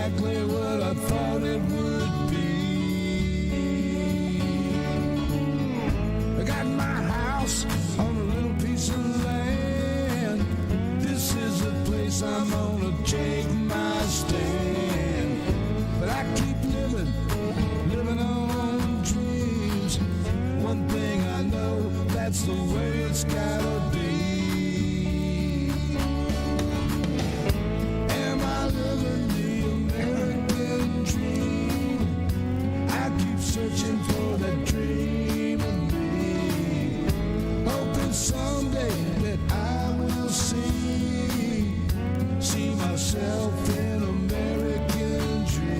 exactly what I thought it would be. I got my house on a little piece of land. This is the place I'm gonna take my stand. But I keep living on dreams. One thing I know, that's the way it's gotta be. Am I living the American dream? I keep searching for that dream of me, hoping someday that I will see myself in American dream.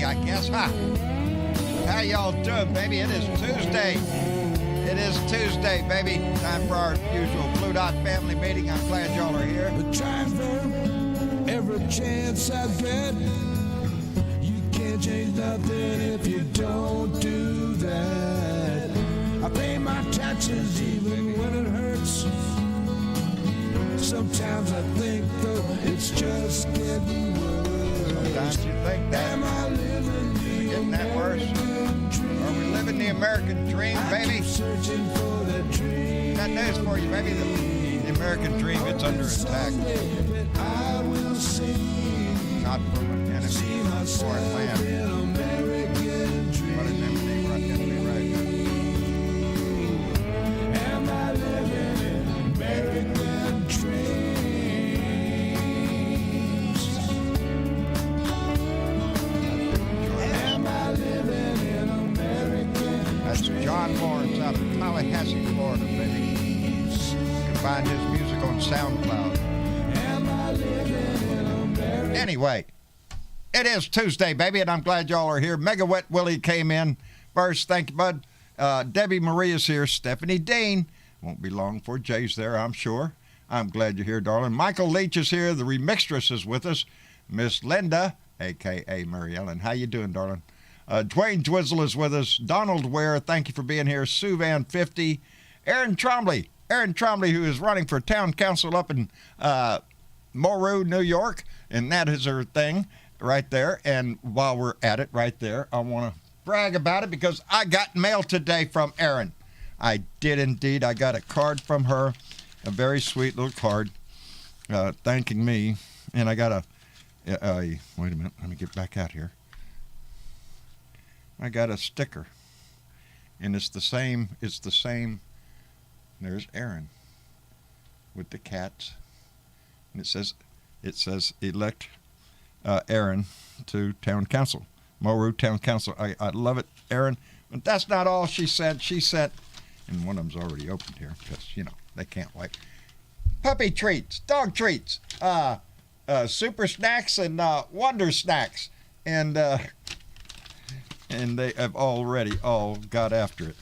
I guess, huh? How y'all doing, baby? It is Tuesday. It is Tuesday, baby. Time for our usual Blue Dot family meeting. I'm glad y'all are here. But trying for every chance I get. You can't change nothing if you don't do that. I pay my taxes even when it hurts. Sometimes I think, though, it's just getting worse. Sometimes you think that. Am I living the getting that worse? Are we living the American dream, baby? Searching for that dream. Got news for you, baby. The American dream is under attack. I will see. Not from an enemy, foreign land. But an enemy right now. Am I living in American dreams? Am I living in American That's John Lawrence out of Tallahassee, Florida, baby. You can find his music on SoundCloud. Am I living in American? Anyway, it is Tuesday, baby, and I'm glad y'all are here. Mega Wet Willie came in first. Thank you, bud. Debbie Maria's here. Stephanie Dean. Won't be long before Jay's there, I'm sure. I'm glad you're here, darling. Michael Leach is here. The remixtress is with us. Miss Linda, a.k.a. Mary Ellen. How you doing, darling? Dwayne Dwizzle is with us. Donald Ware, thank you for being here. Sue Van 50. Aaron Trombley, who is running for town council up in Morrow, New York, and that is her thing right there. And while we're at it right there, I want to brag about it because I got mail today from Aaron. I did indeed. I got a card from her, a very sweet little card thanking me. And I got a wait a minute, let me get back out here. I got a sticker, and it's the same. There's Aaron with the cats, and it says elect Aaron to town council, Morrow Town Council. I love it, Aaron. But that's not all she said. She said, and one of them's already opened here because they can't wait. Puppy treats, dog treats, super snacks and wonder snacks, and they have already all got after it.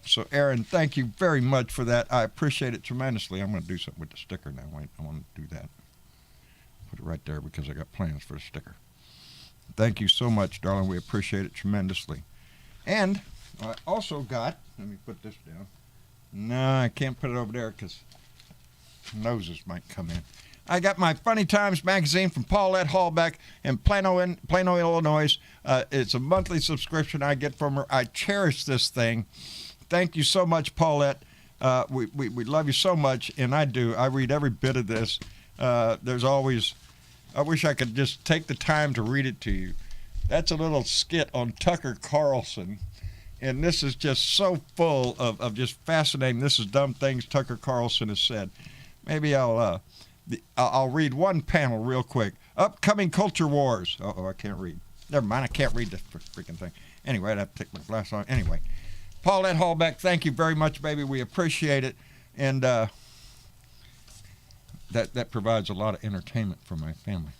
So, Aaron, thank you very much for that. I appreciate it tremendously. I'm going to do something with the sticker now. Wait, I want to do that. Put it right there because I got plans for the sticker. Thank you so much, darling. We appreciate it tremendously. And I also got, let me put this down. No, I can't put it over there because noses might come in. I got my Funny Times magazine from Paulette Hallbeck in Plano, Illinois. It's a monthly subscription I get from her. I cherish this thing. Thank you so much, Paulette. We love you so much, and I do. I read every bit of this. There's always, I wish I could just take the time to read it to you. That's a little skit on Tucker Carlson, and this is just so full of just fascinating. This is dumb things Tucker Carlson has said. Maybe I'll read one panel real quick. Upcoming culture wars. Uh-oh, I can't read. Never mind, I can't read this freaking thing. Anyway, I'd have to take my glass on. Anyway, Paulette Hallbeck, thank you very much, baby. We appreciate it. And that provides a lot of entertainment for my family.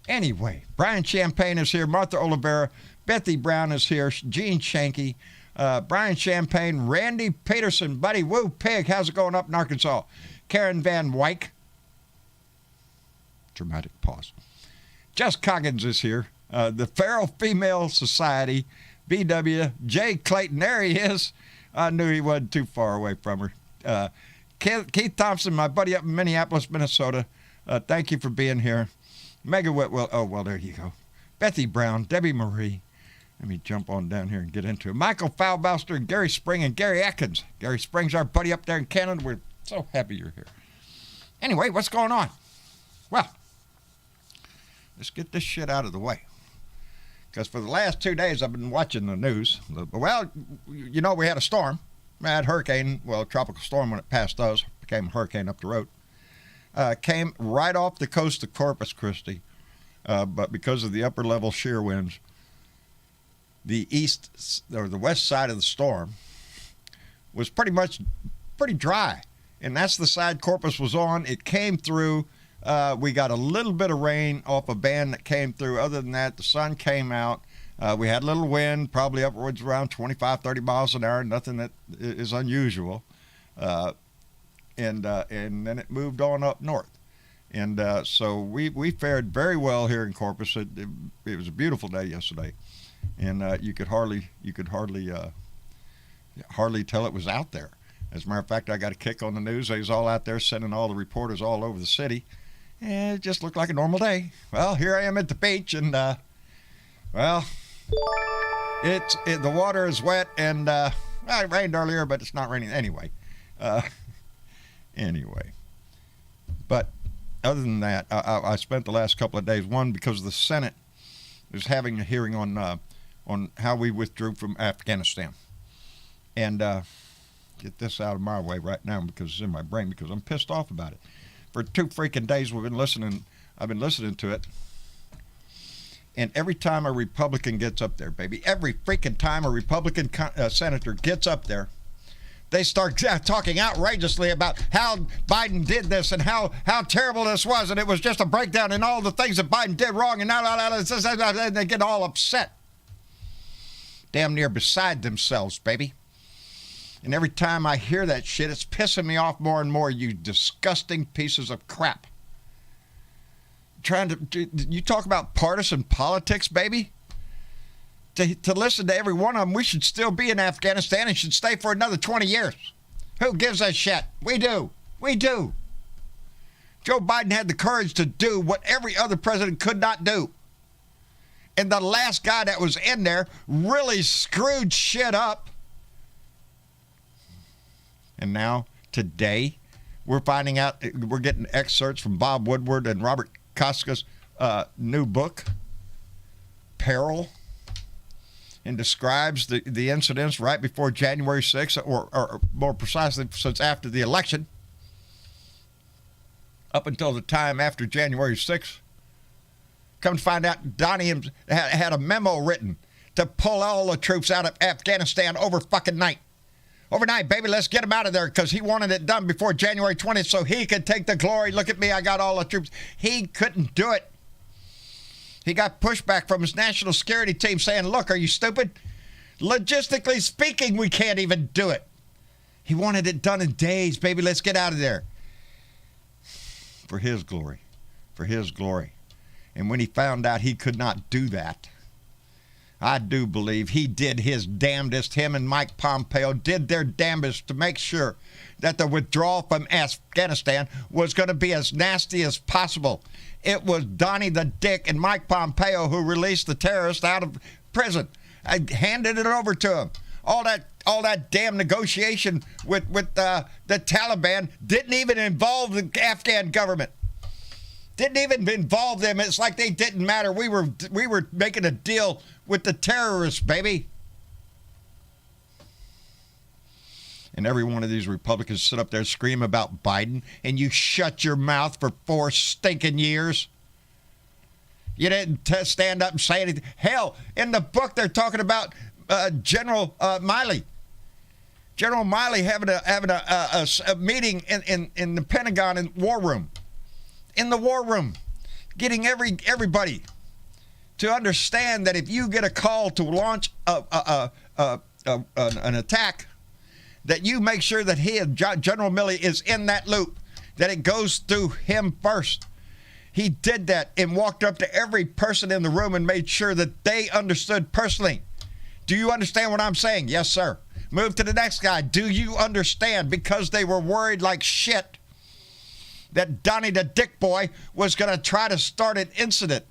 Anyway, Brian Champagne is here, Martha Olivera, Bethy Brown is here, Gene Shanky, Brian Champagne, Randy Peterson, Buddy Woo Pig, how's it going up in Arkansas? Karen Van Wyck. Dramatic pause. Jess Coggins is here. The Feral Female Society, BW, Jay Clayton, there he is. I knew he wasn't too far away from her. Keith Thompson, my buddy up in Minneapolis, Minnesota. Thank you for being here. Mega Whitwell, oh, well, there you go. Bethy Brown, Debbie Marie. Let me jump on down here and get into it. Michael Foulbauster, Gary Spring, and Gary Atkins. Gary Spring's our buddy up there in Canada. We're so happy you're here. Anyway, what's going on? Well, let's get this shit out of the way. Because for the last 2 days, I've been watching the news. Well, you know, we had a storm. We had hurricane, well, tropical storm when it passed us. Became a hurricane up the road. Came right off the coast of Corpus Christi. But because of the upper level shear winds, the east or the west side of the storm was pretty dry. And that's the side Corpus was on. It came through. We got a little bit of rain off a band that came through. Other than that, the sun came out. We had a little wind, probably upwards around 25, 30 miles an hour, nothing that is unusual. And then it moved on up north. And so we fared very well here in Corpus. It was a beautiful day yesterday. And you could hardly tell it was out there. As a matter of fact, I got a kick on the news. They was all out there sending all the reporters all over the city. And it just looked like a normal day. Well, here I am at the beach, and, well, the water is wet, and well, it rained earlier, but it's not raining anyway. Anyway. But other than that, I spent the last couple of days, one, because the Senate is having a hearing on how we withdrew from Afghanistan. And get this out of my way right now because it's in my brain, because I'm pissed off about it. For 2 freaking days I've been listening to it. And every time a Republican gets up there, baby, every freaking time a Republican senator gets up there, they start talking outrageously about how Biden did this and how terrible this was, and it was just a breakdown in all the things that Biden did wrong, and they get all upset. Damn near beside themselves, baby. And every time I hear that shit, it's pissing me off more and more, you disgusting pieces of crap. You talk about partisan politics, baby? To listen to every one of them, we should still be in Afghanistan and should stay for another 20 years. Who gives a shit? We do. We do. Joe Biden had the courage to do what every other president could not do. And the last guy that was in there really screwed shit up. And now, today, we're finding out, we're getting excerpts from Bob Woodward and Robert Koska's new book, Peril, and describes the incidents right before January 6th, or more precisely, since after the election, up until the time after January 6th. Come to find out, Donnie had a memo written to pull all the troops out of Afghanistan over fucking night. Overnight, baby, let's get him out of there, because he wanted it done before January 20th so he could take the glory. Look at me, I got all the troops. He couldn't do it. He got pushback from his national security team saying, look, are you stupid? Logistically speaking, we can't even do it. He wanted it done in days, baby, let's get out of there. For his glory. For his glory. And when he found out he could not do that, I do believe he did his damnedest. Him and Mike Pompeo did their damnedest to make sure that the withdrawal from Afghanistan was going to be as nasty as possible. It was Donnie the Dick and Mike Pompeo who released the terrorists out of prison. I handed it over to him. All that damn negotiation with the Taliban didn't even involve the Afghan government. Didn't even involve them. It's like they didn't matter. We were making a deal with the terrorists, baby. And every one of these Republicans sit up there and scream about Biden, and you shut your mouth for 4 stinking years. You didn't stand up and say anything. Hell, in the book they're talking about General Milley. General Miley having a meeting in the Pentagon in war room. In the war room. Getting everybody to understand that if you get a call to launch an attack, that you make sure that General Milley is in that loop, that it goes through him first. He did that and walked up to every person in the room and made sure that they understood personally. Do you understand what I'm saying? Yes, sir. Move to the next guy. Do you understand? Because they were worried like shit that Donnie the Dick Boy was going to try to start an incident,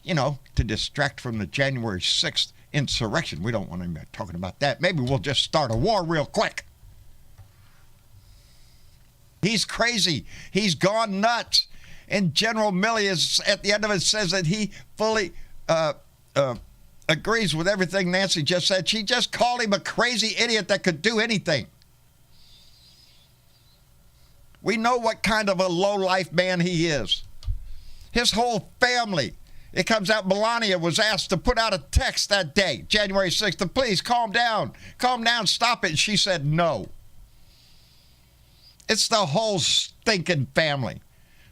to distract from the January 6th insurrection. We don't want to be talking about that. Maybe we'll just start a war real quick. He's crazy. He's gone nuts. And General Milley is at the end of it says that he fully agrees with everything Nancy just said. She just called him a crazy idiot that could do anything. We know what kind of a low-life man he is. His whole family. It comes out Melania was asked to put out a text that day, January 6th, to please calm down. Calm down, stop it. And she said no. It's the whole stinking family.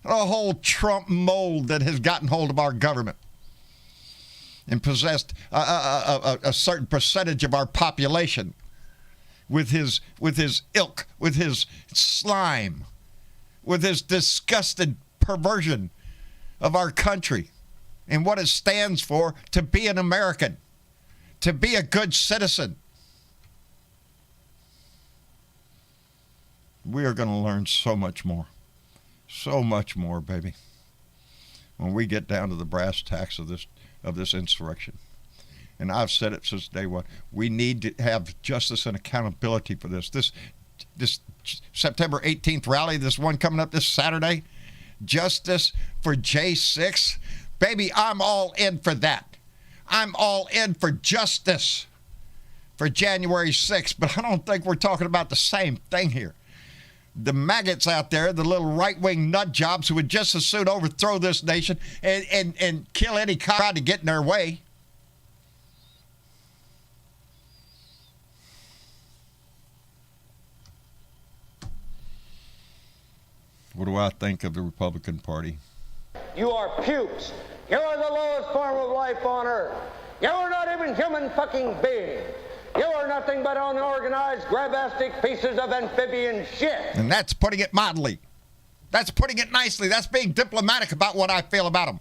The whole Trump mold that has gotten hold of our government and possessed a certain percentage of our population with his ilk, with his slime, with his disgusted perversion of our country and what it stands for to be an American, to be a good citizen. We are going to learn so much more. So much more, baby, when we get down to the brass tacks of this insurrection. And I've said it since day one. We need to have justice and accountability for this. This September 18th rally, this one coming up this Saturday, justice for J6. Baby, I'm all in for that. I'm all in for justice for January 6th, but I don't think we're talking about the same thing here. The maggots out there, the little right-wing nut jobs who would just as soon overthrow this nation and kill any cop to get in their way. What do I think of the Republican Party? You are pukes. You are the lowest form of life on earth. You are not even human fucking beings. You are nothing but unorganized, grabastic pieces of amphibian shit. And that's putting it mildly. That's putting it nicely. That's being diplomatic about what I feel about them.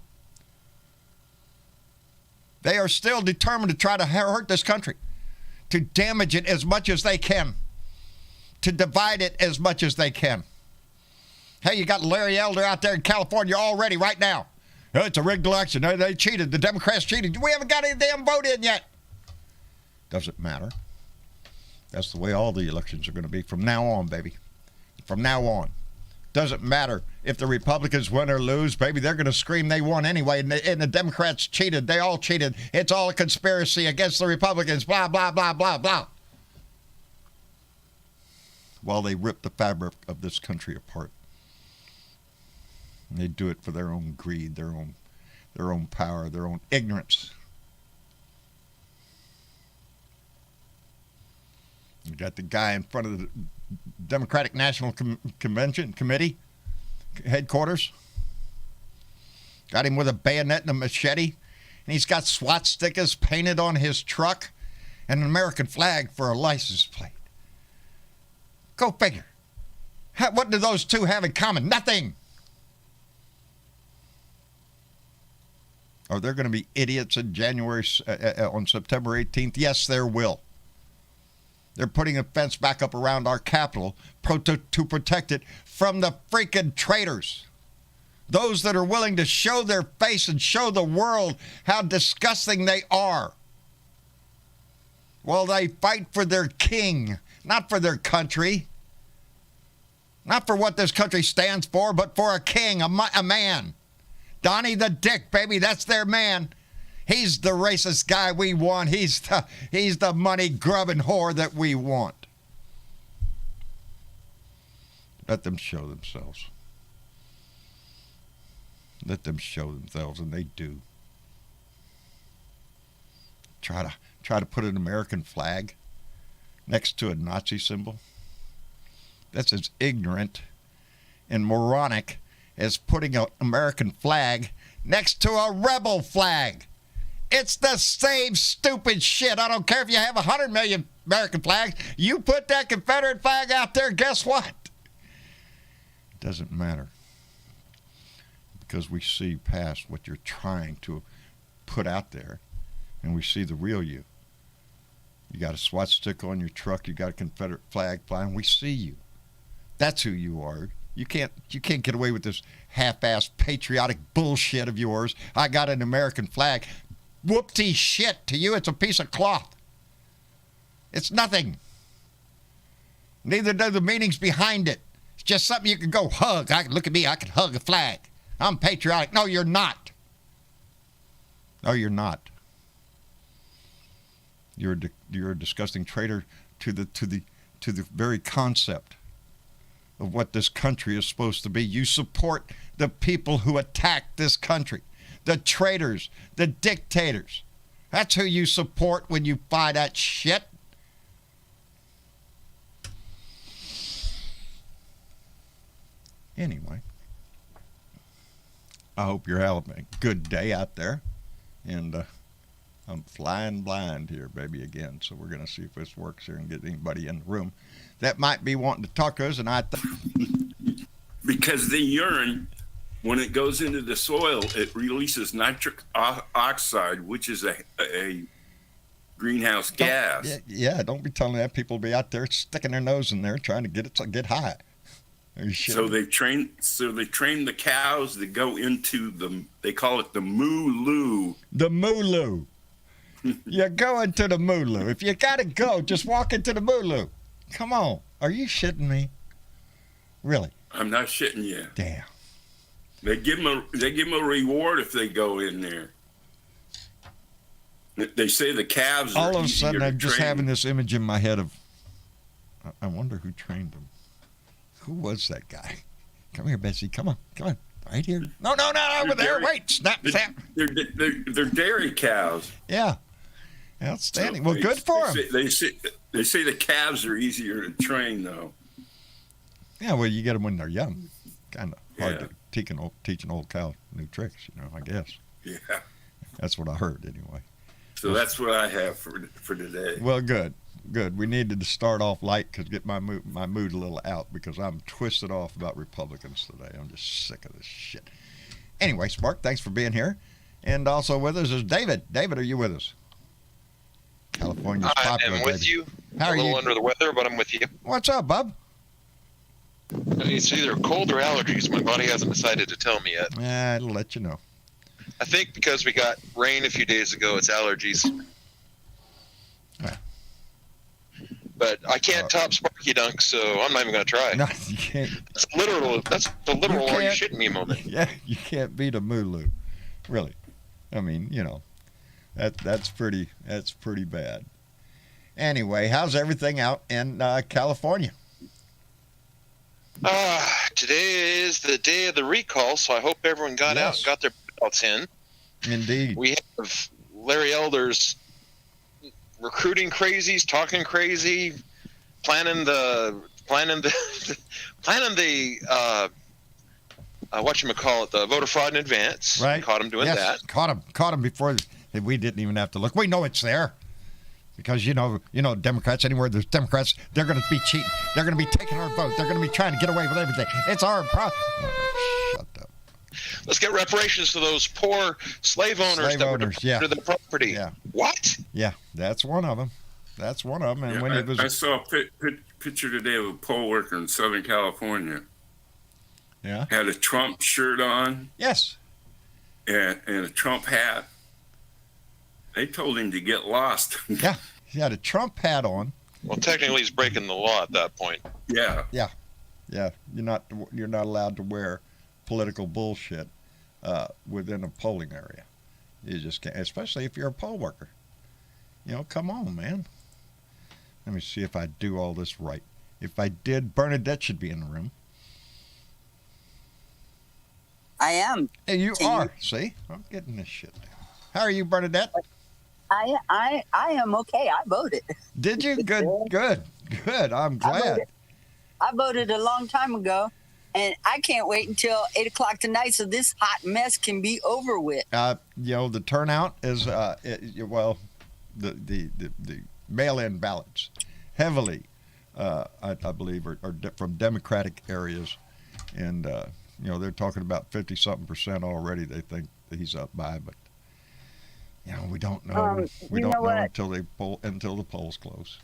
They are still determined to try to hurt this country, to damage it as much as they can, to divide it as much as they can. Hey, you got Larry Elder out there in California already right now. Oh, it's a rigged election. They cheated. The Democrats cheated. We haven't got any damn vote in yet. Doesn't matter. That's the way all the elections are going to be from now on, baby. From now on. Doesn't matter if the Republicans win or lose, baby. They're going to scream they won anyway, and the Democrats cheated. They all cheated. It's all a conspiracy against the Republicans, blah, blah, blah, blah, blah. While they rip the fabric of this country apart. And they do it for their own greed, their own power, their own ignorance. You got the guy in front of the Democratic National Convention Committee headquarters. Got him with a bayonet and a machete. And he's got SWAT stickers painted on his truck and an American flag for a license plate. Go figure. What do those two have in common? Nothing. Are there going to be idiots in on September 18th? Yes, there will. They're putting a fence back up around our Capitol to protect it from the freaking traitors. Those that are willing to show their face and show the world how disgusting they are. Well, they fight for their king, not for their country. Not for what this country stands for, but for a king, a man. Donnie the Dick, baby, that's their man. He's the racist guy we want. He's the money-grubbing whore that we want. Let them show themselves. Let them show themselves, and they do. Try to put an American flag. next to a Nazi symbol? That's as ignorant and moronic as putting an American flag next to a rebel flag. It's the same stupid shit. I don't care if you have 100 million American flags. You put that Confederate flag out there, guess what? It doesn't matter. Because we see past what you're trying to put out there, and we see the real you. You got a swastika on your truck. You got a Confederate flag flying. We see you. That's who you are. You can't get away with this half-assed patriotic bullshit of yours. I got an American flag. Whoopty shit. To you, it's a piece of cloth. It's nothing. Neither do the meanings behind it. It's just something you can go hug. Look at me. I can hug a flag. I'm patriotic. No, you're not. No, you're not. You're a disgusting traitor to the very concept of what this country is supposed to be. You support the people who attack this country. The traitors, the dictators. That's who you support when you buy that shit. Anyway, I hope you're having a good day out there. And I'm flying blind here, baby, again. So we're going to see if this works here and get anybody in the room that might be wanting to talk to us. And because the urine, when it goes into the soil, it releases nitric oxide, which is a greenhouse gas. Yeah, don't be telling that. People will be out there sticking their nose in there trying to get high. So they train the cows to go into they call it the moo-loo. The moo-loo. You go into the moo-loo. If you got to go, just walk into the moo-loo. Come on. Are you shitting me? Really? I'm not shitting you. Damn. They give them a reward if they go in there. They say the calves are all of a sudden I'm just train. having this image in my head of, I wonder who trained them. Who was that guy? Come here, Betsy. Come on. Right here. No, over there. Wait. Snap. They're dairy cows. Yeah. Outstanding. So well, good for them. They say the calves are easier to train, though. Yeah, well, you get them when they're young. Kind of hard to teach an old cow new tricks, I guess. Yeah. That's what I heard, anyway. So that's what I have for today. Well, good. We needed to start off light because get my mood a little out because I'm twisted off about Republicans today. I'm just sick of this shit. Anyway, Spark, thanks for being here. And also with us is David. David, are you with us? California's popular. I am with baby. you. How are a little you? under the weather, but I'm with you. What's up, bub? It's either cold or allergies. My body hasn't decided to tell me yet. It'll let you know. I think because we got rain a few days ago, it's allergies. Yeah. But I can't top Sparky Dunk, so I'm not even going to try. No, you can't. That's the literal are you shitting me moment. Yeah, you can't beat a Mooloo. Really. I mean, that's pretty bad. Anyway, how's everything out in California? Today is the day of the recall, so I hope everyone got out and got their ballots in. Indeed. We have Larry Elder's recruiting crazies, talking crazy, planning the whatchamacallit, the voter fraud in advance. Right. Caught him doing that. Caught him before we didn't even have to look. We know it's there. Because, Democrats, anywhere there's Democrats, they're going to be cheating. They're going to be taking our vote. They're going to be trying to get away with everything. It's our problem. Shut up. Let's get reparations to those poor slave owners that were deprived of their property. Yeah. What? Yeah, that's one of them. And when I saw a picture today of a poll worker in Southern California. Yeah. Had a Trump shirt on. Yes. And a Trump hat. They told him to get lost. Yeah, he had a Trump hat on. Well, technically, he's breaking the law at that point. Yeah. You're not allowed to wear political bullshit within a polling area. You just can't, especially if you're a poll worker. Come on, man. Let me see if I do all this right. If I did, Bernadette should be in the room. I am. Hey, you are. See, I'm getting this shit down. How are you, Bernadette? I am okay. I voted. Did you? Good. I'm glad. I voted a long time ago, and I can't wait until 8 o'clock tonight so this hot mess can be over with. The turnout is the mail-in ballots heavily, I believe, are from Democratic areas, and they're talking about 50-something% already. They think that he's up by, but we don't know. We don't know until the polls close.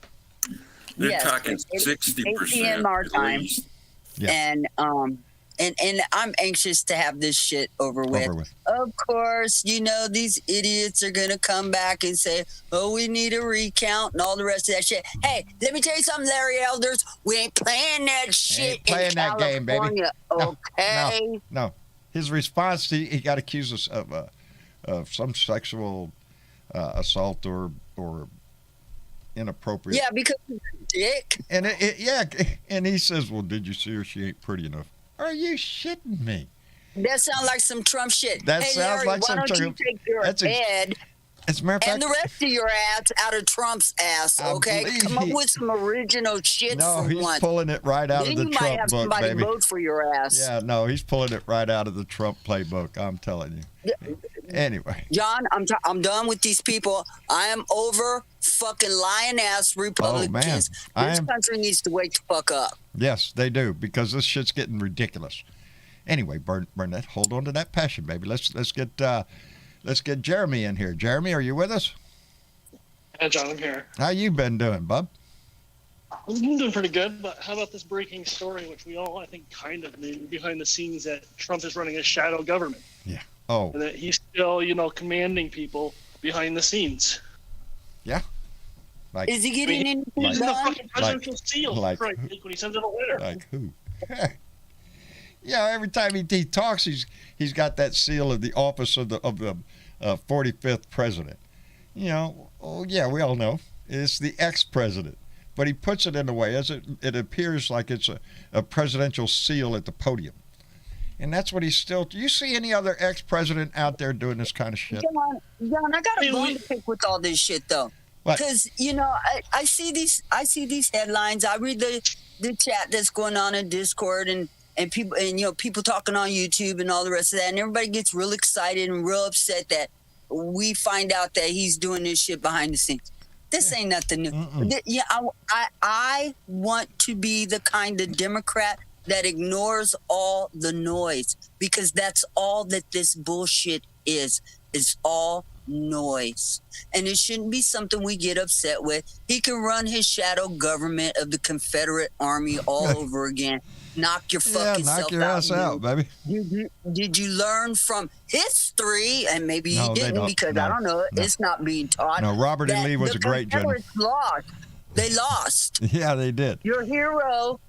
They're talking 60%. 8 p.m. our time. Yeah. And I'm anxious to have this shit over with. Of course, these idiots are going to come back and say, oh, we need a recount and all the rest of that shit. Hey, let me tell you something, Larry Elders. We ain't playing that shit in California, that game, baby. Okay? No. His response, he got accused of some sexual assault or inappropriate. Yeah, because he's a dick. And and he says, well, did you see her? She ain't pretty enough. Are you shitting me? That sounds like some Trump shit. That hey, sounds Larry, like some Trump. Why don't you take your head as a matter of fact, and the rest of your ass out of Trump's ass, okay? Come up with some original shit for he's once. Pulling it right out then of the you Trump might have book, somebody baby. Vote for your ass. Yeah, no, he's pulling it right out of the Trump playbook. I'm telling you. Anyway, John, I'm done with these people. I am over fucking lying ass Republicans. This country needs to wake the fuck up. Yes, they do, because this shit's getting ridiculous. Anyway, Burnett, hold on to that passion, baby. Let's get Jeremy in here. Jeremy, are you with us? Yeah, John, I'm here. How you been doing, bub? I'm doing pretty good, but how about this breaking story, which we all, I think, kind of knew behind the scenes, that Trump is running a shadow government. Yeah. Oh. And that he's still, commanding people behind the scenes. Yeah. Is he getting anything done? Using the fucking presidential seal, right? When he sends it a letter. Like who? Yeah, every time he talks, he's got that seal of the office of the 45th president. We all know it's the ex-president, but he puts it in a way as it appears like it's a presidential seal at the podium, and that's what he's still. Do you see any other ex-president out there doing this kind of shit? John, I got a bone to pick with all this shit though, because I see these headlines. I read the chat that's going on in Discord and people talking on YouTube and all the rest of that, and everybody gets real excited and real upset that we find out that he's doing this shit behind the scenes. This ain't nothing new. Yeah, I want to be the kind of Democrat that ignores all the noise, because that's all that this bullshit is all noise, and it shouldn't be something we get upset with. He can run his shadow government of the Confederate Army all over again. Knock your fucking self out. Knock your ass out, baby. Did you learn from history? And maybe you didn't, because I don't know. It's not being taught. No, Robert E. Lee was a great general. They lost. Yeah, they did. Your hero,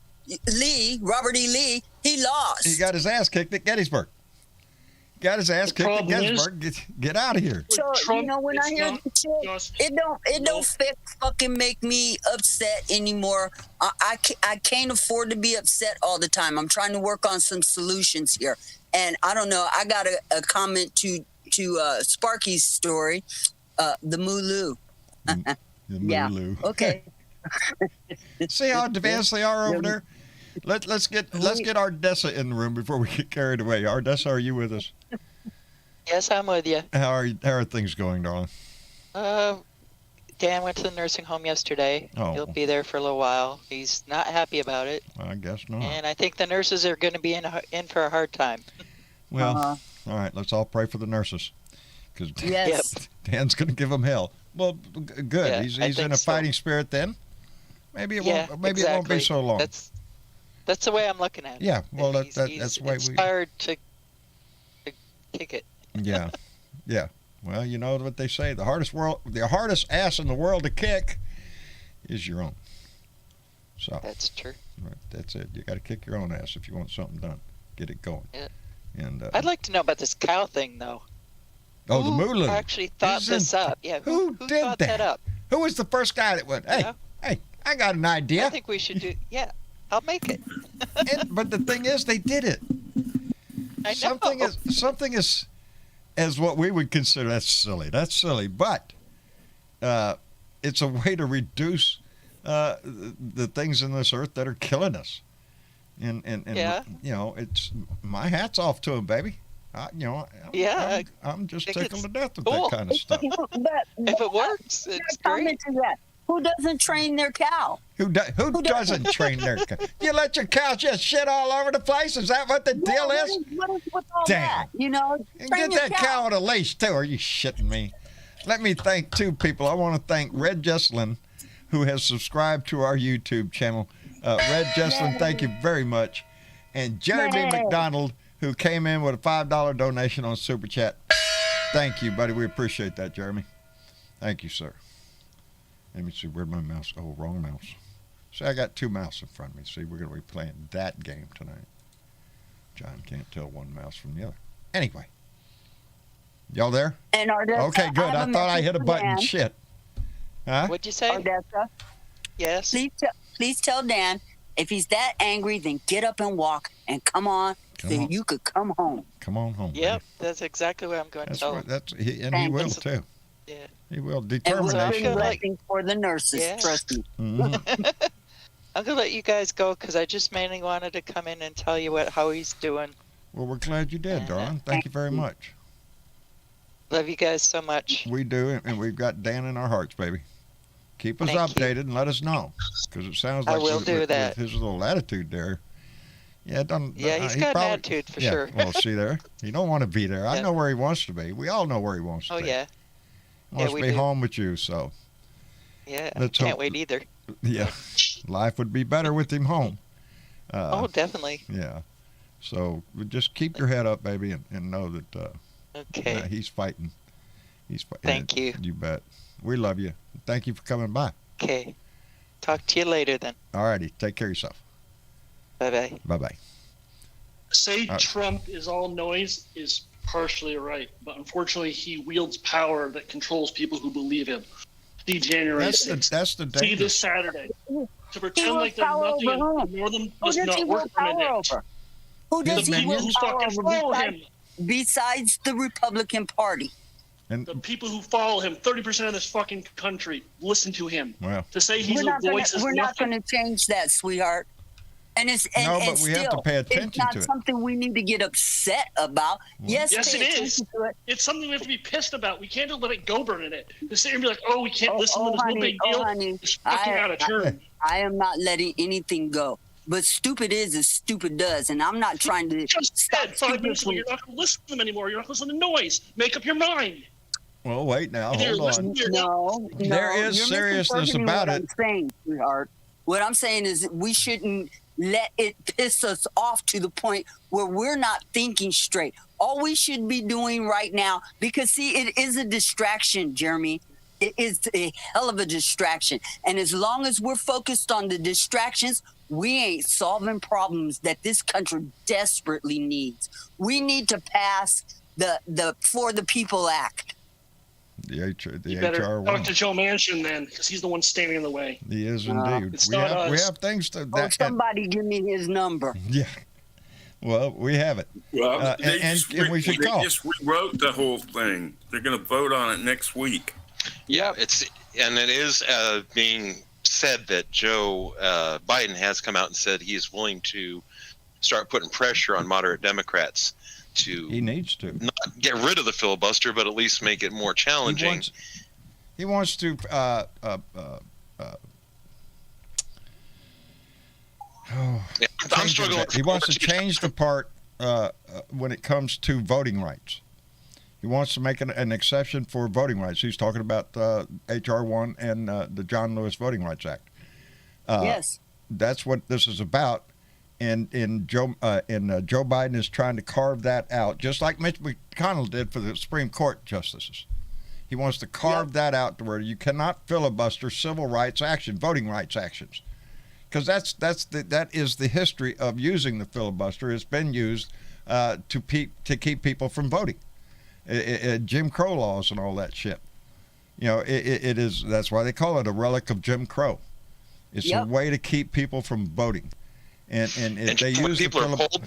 Robert E. Lee, he lost. He got his ass kicked at Gettysburg. Get out of here. So when I hear the shit, it don't fucking make me upset anymore. I can't afford to be upset all the time. I'm trying to work on some solutions here, and I don't know. I got a comment to Sparky's story, the Mooloo. The Mooloo. Yeah. Okay. See how advanced they are over there. Let's get Ardessa in the room before we get carried away. Ardessa, are you with us? Yes, I'm with you. How are things going, darling? Dan went to the nursing home yesterday. Oh. He'll be there for a little while. He's not happy about it. I guess not. And I think the nurses are going to be in for a hard time. Well, all right. Let's all pray for the nurses, because yes. Dan's going to give them hell. Well, good. Yeah, he's in a fighting spirit then. Maybe it won't. Maybe it won't be so long. That's the way I'm looking at it. Yeah. Well, that's the way we. Inspired to kick it. Yeah. Yeah. Well, you know what they say: the hardest ass in the world to kick is your own. So that's true. Right, that's it. You got to kick your own ass if you want something done. Get it going. Yeah. And I'd like to know about this cow thing, though. Oh, the Mooloo. Who actually thought this up? Yeah. Who did thought that up? Who was the first guy that went? Hey, I got an idea. I think we should do. Yeah, I'll make it. But the thing is, they did it. I know. Something is as what we would consider that's silly. But it's a way to reduce the things in this earth that are killing us. And it's my hat's off to him, baby. I'm just tickled to death with that kind of stuff. If it works, it's great. Who doesn't train their cow? Who doesn't train their cow? You let your cow just shit all over the place? Is that what the deal is? What is with all Damn. that? Get that cow on a leash, too. Are you shitting me? Let me thank two people. I want to thank Red Jesslyn, who has subscribed to our YouTube channel. Red Jesslyn, thank you very much. And Jeremy McDonald, who came in with a $5 donation on Super Chat. Thank you, buddy. We appreciate that, Jeremy. Thank you, sir. Let me see, where'd my mouse? Oh, wrong mouse. See, I got two mouse in front of me. See, we're going to be playing that game tonight. John can't tell one mouse from the other. Anyway. Y'all there? And Ardessa, okay, good. I thought I hit a button. Dan. Shit. Huh? What'd you say? Ardessa, Yes. please tell Dan, if he's that angry, then get up and walk and come on you could come home. Come on home. Yep, baby. that's exactly what I'm going to tell him. He will, too. Yeah. He will. And Determination. we're blessing for the nurses, Yeah. trust me. Mm-hmm. I'm going to let you guys go because I just mainly wanted to come in and tell you how he's doing. Well, we're glad you did, darling. Thank you very much. Love you guys so much. We do, and we've got Dan in our hearts, baby. Keep us Thank updated and let us know, because it sounds like I will do that. With his little attitude there. Yeah, he's got an attitude for sure. Well, see there, you don't want to be there. I Yeah. know where he wants to be. We all know where he wants to Oh, be. yeah. He wants we to be do. home with you. So Yeah, Let's can't hope- wait either. yeah, life would be better with him home. Oh, definitely. Yeah. So just keep your head up, baby, and know that Okay. he's fighting. He's fighting. Thank you. You bet. We love you. Thank you for coming by. Okay. Talk to you later then. All righty. Take care of yourself. Bye-bye. Bye-bye. Say Trump is all noise is partially right, but unfortunately he wields power that controls people who believe him. See January 6th. That's the See danger. this Saturday. To pretend He like there's wields nothing power and over whom? ignore them Who does does not he work wield for power Nick. over? Who The does he people wield who power fucking over follow him. besides the Republican Party? And The people who follow him, 30% of this fucking country, listen to him. well, To say he's We're a not gonna, voice is we're not nothing. going to change that, sweetheart. And it's and, No, and but we have to still, pay it's attention not to it. something we need to get upset about. Yes, Yes, pay it is. attention to it. It's something we have to be pissed about. We can't just let it go burning it. To sit here and be like, oh, we can't listen to oh, this, no honey, big oh, deal. honey. It's fucking out of turn. I am not letting anything go. But stupid is as stupid does, and I'm not trying to Just stop said 5 stupid minutes ago, from. you're not going to listen to them anymore. You're not going to listen to noise. Make up your mind. well, wait now. Either Hold listen on. to your- No, There is you're seriousness misinterpreting about what it. I'm saying, sweetheart. What I'm saying is that we shouldn't let it piss us off to the point where we're not thinking straight. All we should be doing right now, because see, it is a distraction, Jeremy. It is a hell of a distraction. And as long as we're focused on the distractions, we ain't solving problems that this country desperately needs. We need to pass the For the People Act. The You better HR talk one. to Joe Manchin then, because he's the one standing in the way. He is indeed. It's We not have us. things to Oh, that. somebody give me his number. Yeah. Well, we have it. Well, and we should they call. just rewrote the whole thing. They're going to vote on it next week. Yeah, it is being said that Joe Biden has come out and said he is willing to start putting pressure on moderate Democrats to He needs to. not get rid of the filibuster, but at least make it more challenging. He wants to. Yeah, I'm struggling. He wants to change the part when it comes to voting rights. He wants to make an exception for voting rights. He's talking about HR 1 and the John Lewis Voting Rights Act. Yes. That's what this is about. And Joe Biden is trying to carve that out, just like Mitch McConnell did for the Supreme Court justices. He wants to carve that out to where you cannot filibuster civil rights action, voting rights actions, because that is the history of using the filibuster. It's been used to keep people from voting. Jim Crow laws and all that shit. You know, it is. That's why they call it a relic of Jim Crow. It's a way to keep people from voting. And if they when use people are polled,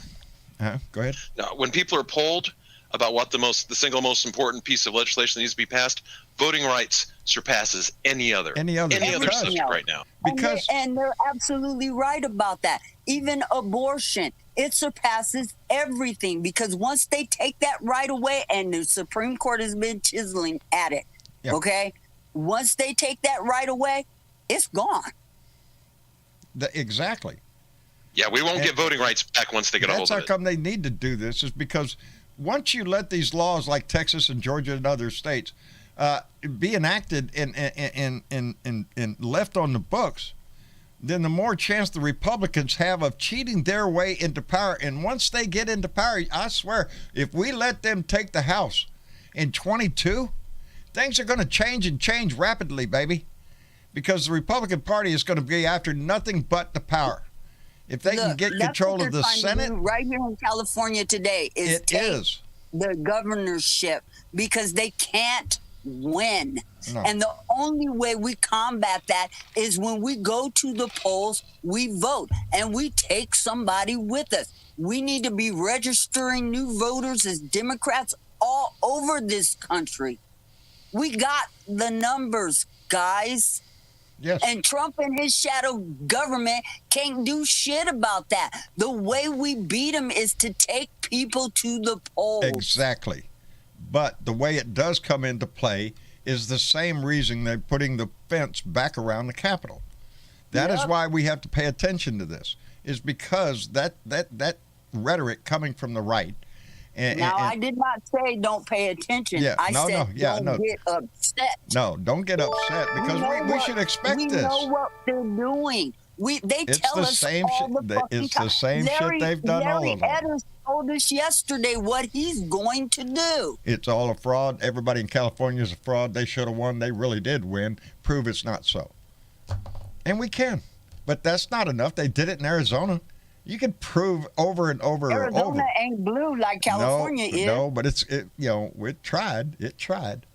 go ahead. no, when people are polled, about what the single most important piece of legislation that needs to be passed, voting rights surpasses any other subject right now. Because and they're absolutely right about that. Even abortion, it surpasses everything, because once they take that right away, and the Supreme Court has been chiseling at it, okay? Once they take that right away, it's gone. Exactly. Yeah, we won't get voting rights back once they get a hold of it. That's how come they need to do this, is because once you let these laws like Texas and Georgia and other states be enacted and left on the books, then the more chance the Republicans have of cheating their way into power. And once they get into power, I swear, if we let them take the House in 22, things are going to change rapidly, baby, because the Republican Party is going to be after nothing but the power. If they can get control of the Senate, right here in California today, is the governorship, because they can't win. No. And the only way we combat that is when we go to the polls, we vote, and we take somebody with us. We need to be registering new voters as Democrats all over this country. We got the numbers, guys. yes, And Trump and his shadow government can't do shit about that. The way we beat him is to take people to the polls. exactly. But the way it does come into play is the same reason they're putting the fence back around the Capitol. That is why we have to pay attention to this, is because that rhetoric coming from the right. I did not say don't pay attention. Yeah, I said don't get upset. No, don't get upset, because we should expect we this. We know what they're doing. It's tell the us same all shit. the fucking It's time. the same shit they've done all of them. Larry Edwards told us yesterday what he's going to do. It's all a fraud. Everybody in California is a fraud. They should have won. They really did win. Prove it's not so. And we can. But that's not enough. They did it in Arizona. You can prove over and over and over. Arizona ain't blue like California is. No, but it tried. It tried.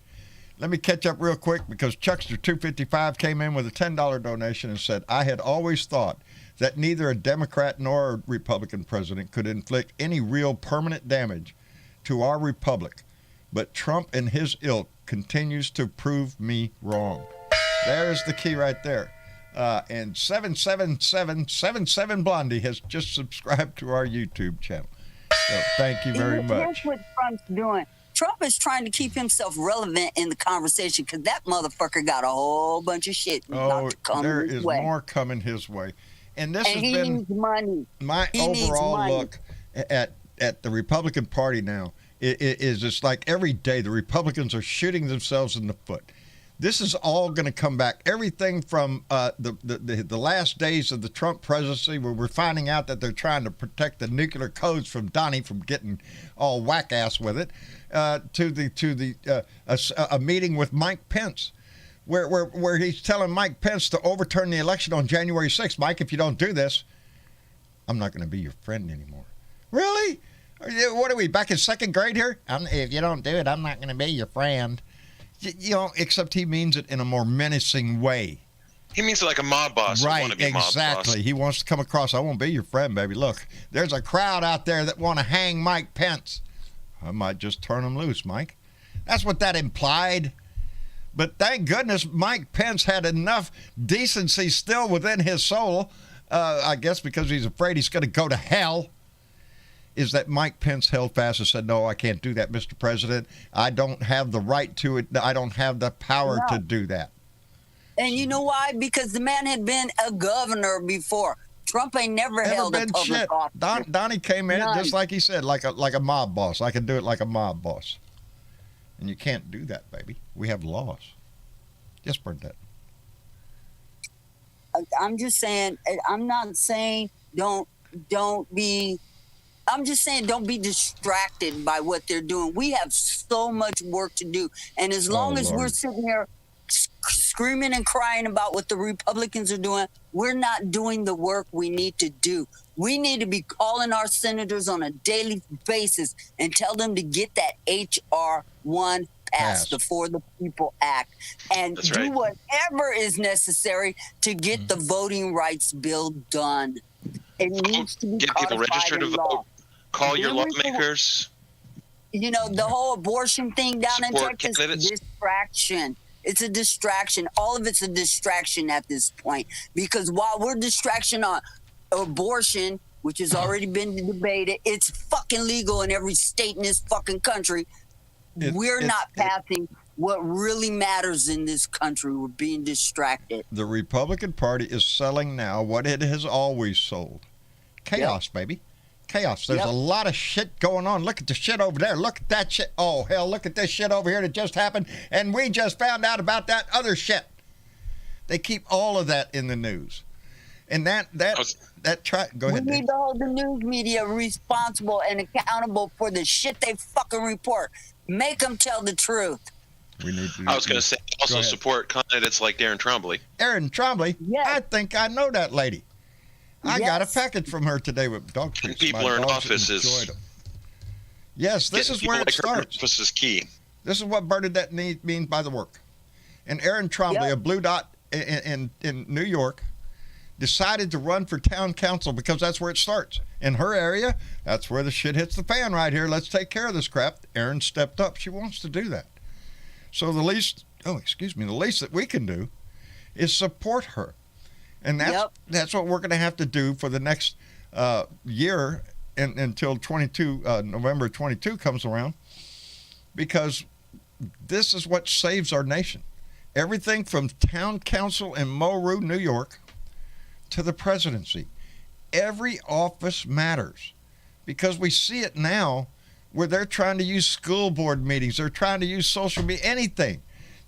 Let me catch up real quick, because Chuckster255 came in with a $10 donation and said, I had always thought that neither a Democrat nor a Republican president could inflict any real permanent damage to our republic. But Trump and his ilk continues to prove me wrong. There's the key right there. And 77777 Blondie has just subscribed to our YouTube channel. So thank you very much. Here's what Trump's doing. Trump is trying to keep himself relevant in the conversation, because that motherfucker got a whole bunch of shit not to come there his is way. more coming his way. And this And has been needs money. my He needs overall money. look at the Republican Party now. It is just like every day the Republicans are shooting themselves in the foot. This is all going to come back. Everything from the last days of the Trump presidency, where we're finding out that they're trying to protect the nuclear codes from Donnie from getting all whack-ass with it, to a meeting with Mike Pence, where he's telling Mike Pence to overturn the election on January 6th. Mike, if you don't do this, I'm not going to be your friend anymore. Really? What are we, back in second grade here? If you don't do it, I'm not going to be your friend. Except he means it in a more menacing way. He means it like a mob boss. Right, exactly. He wants to come across, I won't be your friend, baby. Look, there's a crowd out there that want to hang Mike Pence. I might just turn him loose, Mike. That's what that implied. But thank goodness Mike Pence had enough decency still within his soul, I guess because he's afraid he's going to go to hell, is that Mike Pence held fast and said, no, I can't do that, Mr. President. I don't have the right to it. I don't have the power to do that. And you know why? Because the man had been a governor before. Trump ain't never held a public office. Donnie came in just like he said, like a mob boss. I can do it like a mob boss. And you can't do that, baby. We have laws. Yes, Bernadette. I'm just saying, I'm not saying don't be... I'm just saying don't be distracted by what they're doing. We have so much work to do. And as long as we're sitting here screaming and crying about what the Republicans are doing, we're not doing the work we need to do. We need to be calling our senators on a daily basis and tell them to get that H.R. 1 passed, the For the People Act, and do whatever is necessary to get the voting rights bill done. It needs to be get people registered to vote. Call your lawmakers. You know, the whole abortion thing down in Texas, distraction. It's a distraction. All of it's a distraction at this point. Because while we're distraction on abortion, which has already been debated, it's fucking legal in every state in this fucking country. We're not passing what really matters in this country. We're being distracted. The Republican Party is selling now what it has always sold. Chaos, baby. Chaos. There's a lot of shit going on. Look at the shit over there. Look at that shit. Oh, hell, look at this shit over here that just happened. And we just found out about that other shit. They keep all of that in the news. And go ahead. We need to hold the news media responsible and accountable for the shit they fucking report. Make them tell the truth. I was going to say, also support candidates like Aaron Trombley. Aaron Trombley? Yes. I think I know that lady. I got a package from her today with dog treats. People are in offices. Yes, this is where it starts. This is key. This is what Bernadette means by the work. And Aaron Trombley, a blue dot in New York, decided to run for town council because that's where it starts. In her area, that's where the shit hits the fan right here. Let's take care of this crap. Aaron stepped up. She wants to do that. So the least that we can do is support her. And that's what we're going to have to do for the next year until November 22 comes around, because this is what saves our nation. Everything from town council in Monroe, New York, to the presidency. Every office matters, because we see it now where they're trying to use school board meetings, they're trying to use social media, anything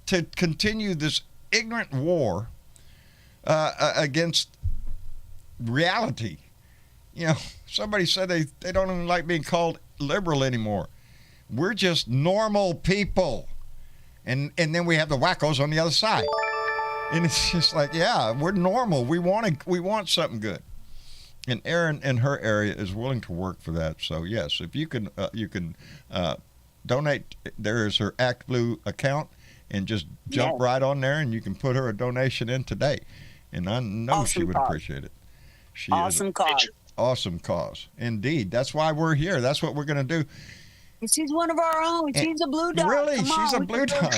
to continue this ignorant war against reality. You know, somebody said they don't even like being called liberal anymore. We're just normal people. And then we have the wackos on the other side. And it's just like, yeah, we're normal. We want something good. And Erin in her area is willing to work for that. So yes, if you can donate. There is her Act Blue account, and just jump right on there, and you can put her a donation in today. And I know she would appreciate it. Awesome cause. Awesome cause. Indeed. That's why we're here. That's what we're going to do. She's one of our own. She's a blue dot. Really? She's a blue dot.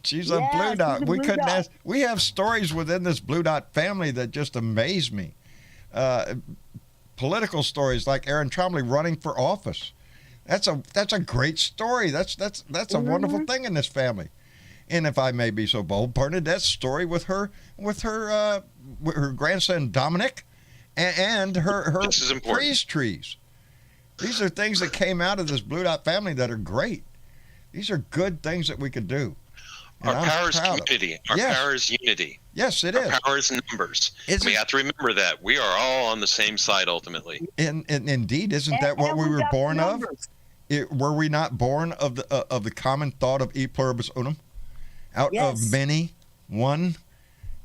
She's a blue dot. We couldn't ask. We have stories within this blue dot family that just amaze me. Political stories like Aaron Trombley running for office. That's a great story. That's a wonderful thing in this family. And if I may be so bold, Bernadette's story with her grandson Dominic, and her priest trees. These are things that came out of this Blue Dot family that are great. These are good things that we could do. And our power is community. Our power is unity. Yes, it is. Our power is numbers. We have to remember that. We are all on the same side ultimately. And indeed, isn't that what we were born of? Were we not born of the common thought of e pluribus unum? Out of many, one.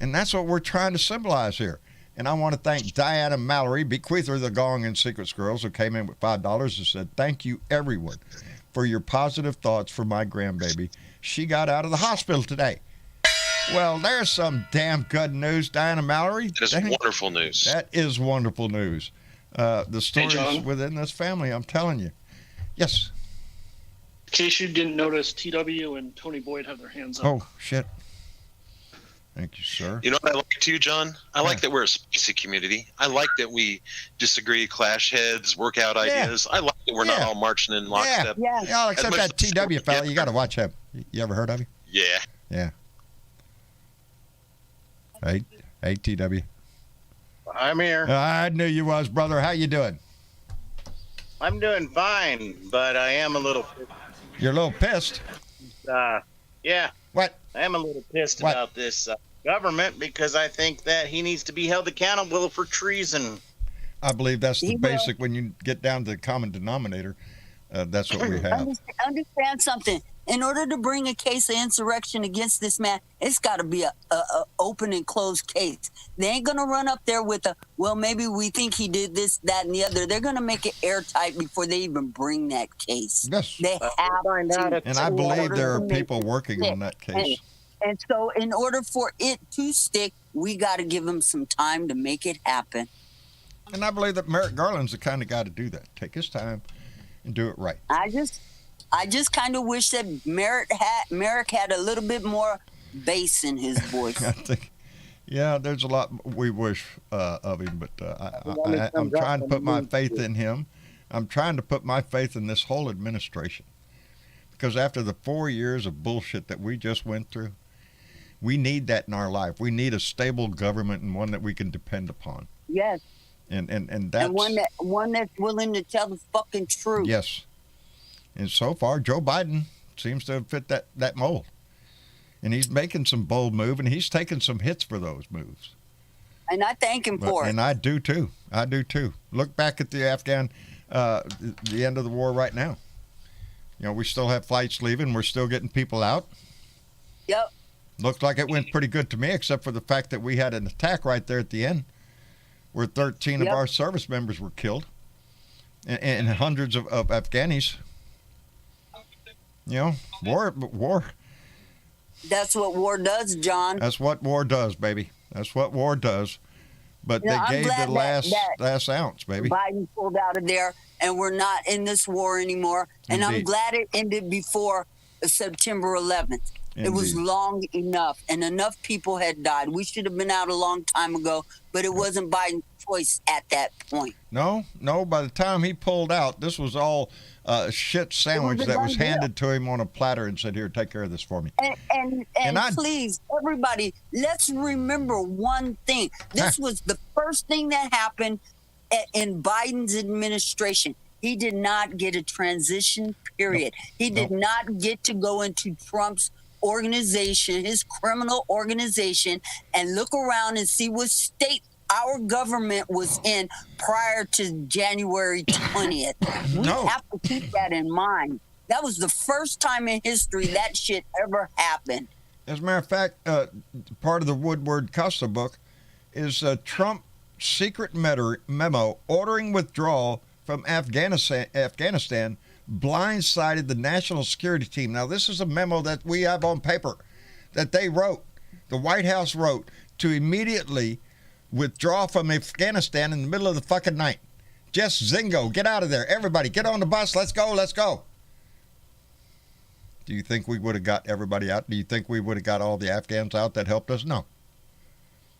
And that's what we're trying to symbolize here. And I want to thank Diana Mallory, bequeather of the Gong and Secrets Girls, who came in with $5 and said, thank you, everyone, for your positive thoughts for my grandbaby. She got out of the hospital today. Well, there's some damn good news, Diana Mallory. That is wonderful news. That is wonderful news. The stories within this family, I'm telling you. Yes. In case you didn't notice, TW and Tony Boyd have their hands up. Oh, shit. Thank you, sir. You know what I like too, John? I like that we're a spicy community. I like that we disagree, clash heads, work out ideas. I like that we're not all marching in lockstep. Yeah, except that TW fella. You got to watch him. You ever heard of him? Yeah. Yeah. Hey, TW. I'm here. I knew you was, brother. How you doing? I'm doing fine, but I am a little pissed. You're a little pissed? Yeah. What? I am a little pissed about this government, because I think that he needs to be held accountable for treason. I believe that's the basic. When you get down to the common denominator, that's what we have. Understand something. In order to bring a case of insurrection against this man, it's got to be a open and closed case. They ain't going to run up there with well, maybe we think he did this, that, and the other. They're going to make it airtight before they even bring that case. Yes. They have to. And I believe there are people working on that case. And so in order for it to stick, we got to give him some time to make it happen. And I believe that Merrick Garland's the kind of guy to do that. Take his time and do it right. I just kind of wish that Merrick had a little bit more bass in his voice. I think, yeah, there's a lot we wish of him, but I'm trying to put my faith in him. I'm trying to put my faith in this whole administration. Because after the 4 years of bullshit that we just went through, we need that in our life. We need a stable government and one that we can depend upon. Yes. And that's... And one that's willing to tell the fucking truth. Yes. And so far, Joe Biden seems to have fit that mold. And he's making some bold moves, and he's taking some hits for those moves. And I thank him for it. And I do too. I do too. Look back at the Afghan, the end of the war right now. You know, we still have flights leaving. We're still getting people out. Yep. Looks like it went pretty good to me, except for the fact that we had an attack right there at the end where 13 of our service members were killed and hundreds of Afghanis. You know, war. That's what war does, John. That's what war does, baby. That's what war does. But they gave the last ounce, baby. Biden pulled out of there, and we're not in this war anymore. And Indeed. I'm glad it ended before September 11th. Indeed. It was long enough, and enough people had died. We should have been out a long time ago, but it wasn't Biden's choice at that point. No. By the time he pulled out, this was all a shit sandwich that was handed to him on a platter and said, "Here, take care of this for me." And please, everybody, let's remember one thing. This was the first thing that happened in Biden's administration. He did not get a transition period. He did not get to go into Trump's organization, his criminal organization, and look around and see what state our government was in prior to January 20th. We have to keep that in mind. That was the first time in history that shit ever happened. As a matter of fact, part of the Woodward Costa book is Trump's secret memo ordering withdrawal from Afghanistan blindsided the national security team. Now, this is a memo that we have on paper that they wrote, the White House wrote, to immediately withdraw from Afghanistan in the middle of the fucking night. Just zingo, get out of there. Everybody, get on the bus. Let's go. Do you think we would have got everybody out? Do you think we would have got all the Afghans out that helped us? No.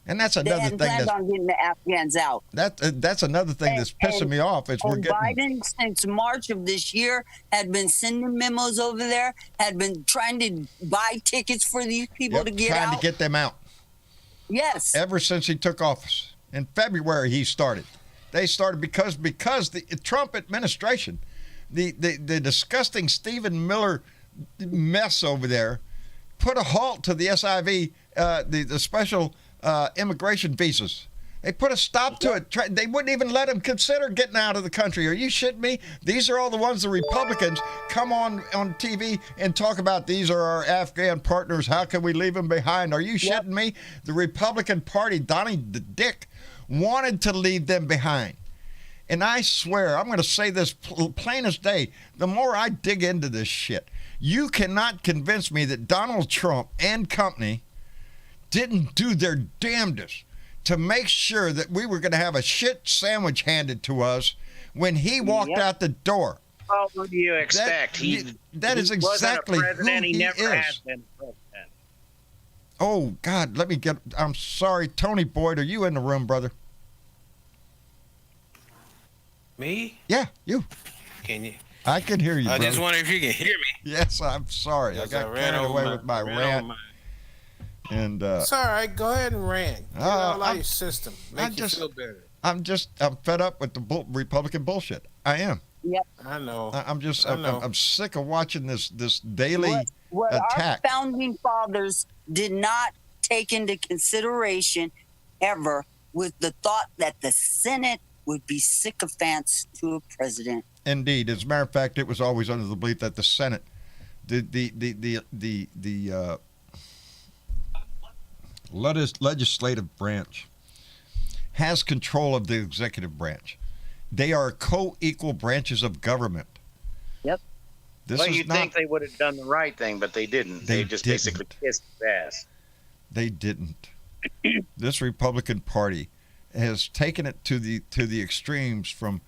And that's another thing. They hadn't planned on getting the Afghans out. That's another thing that's pissing me off. Is we're getting Biden since March of this year had been sending memos over there, had been trying to buy tickets for these people to get out. Trying to get them out. Yes. Ever since he took office in February, he started. They started because the Trump administration, the disgusting Stephen Miller mess over there, put a halt to the SIV, the special immigration visas. They put a stop to it. They wouldn't even let him consider getting out of the country. Are you shitting me? These are all the ones the Republicans come on TV and talk about. These are our Afghan partners. How can we leave them behind? Are you shitting me? The Republican Party, Donnie the Dick, wanted to leave them behind. And I swear, I'm going to say this plain as day, the more I dig into this shit, you cannot convince me that Donald Trump and company didn't do their damnedest to make sure that we were going to have a shit sandwich handed to us when he walked out the door. What do you expect? That is exactly who he never is. has been president. Oh, God, I'm sorry. Tony Boyd, are you in the room, brother? Me? Yeah, you. Can you? I can hear you, I brother. just wonder if you can hear me. Yes, I'm sorry. I got carried away with my rant. And it's all right. Go ahead and rant. Get all out your system. Make you feel better. I'm fed up with the Republican bullshit. I am. Yep. I know. I'm sick of watching this daily attack. Our founding fathers did not take into consideration ever was the thought that the Senate would be sycophants to a president. Indeed. As a matter of fact, it was always under the belief that the Senate, the legislative branch, has control of the executive branch. They are co-equal branches of government. Yep. You'd think they would have done the right thing, but they didn't. They just basically kissed his ass. They didn't. This Republican Party has taken it to the extremes from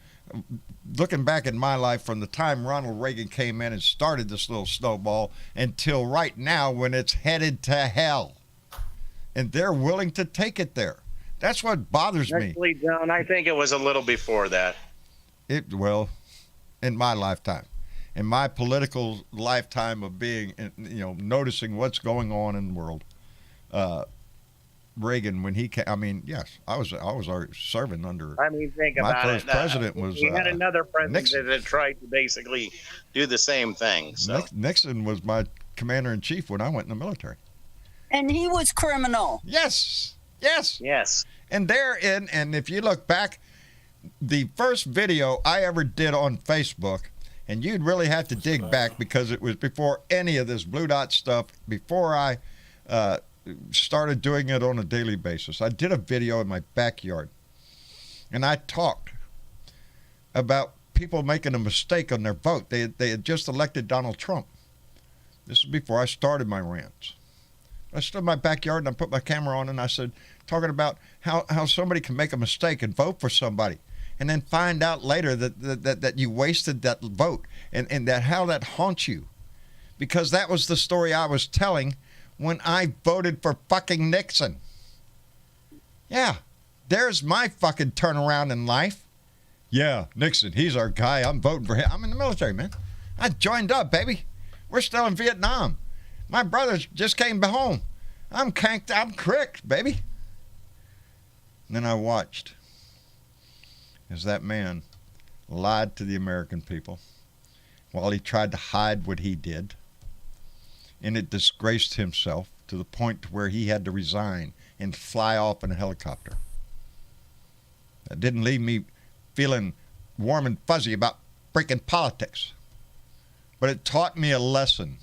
looking back in my life from the time Ronald Reagan came in and started this little snowball until right now when it's headed to hell. And they're willing to take it there. That's what bothers me. Actually, John, I think it was a little before that. Well, in my lifetime. In my political lifetime of being, noticing what's going on in the world. Reagan, when he came, I mean, yes, I was already serving under. I mean, think about it. My first president was. We had another president Nixon. that tried to basically do the same thing. So. Nixon was my commander in chief when I went in the military. And he was criminal. Yes. And and if you look back, the first video I ever did on Facebook, and you'd really have to dig back because it was before any of this Blue Dot stuff, before I started doing it on a daily basis. I did a video in my backyard, and I talked about people making a mistake on their vote. They had just elected Donald Trump. This is before I started my rants. I stood in my backyard and I put my camera on and I said, talking about how somebody can make a mistake and vote for somebody and then find out later that you wasted that vote and that how that haunts you. Because that was the story I was telling when I voted for fucking Nixon. Yeah, there's my fucking turnaround in life. Yeah, Nixon, he's our guy. I'm voting for him. I'm in the military, man. I joined up, baby. We're still in Vietnam. My brothers just came home. I'm cricked, baby. And then I watched as that man lied to the American people while he tried to hide what he did. And it disgraced himself to the point where he had to resign and fly off in a helicopter. That didn't leave me feeling warm and fuzzy about freaking politics. But it taught me a lesson.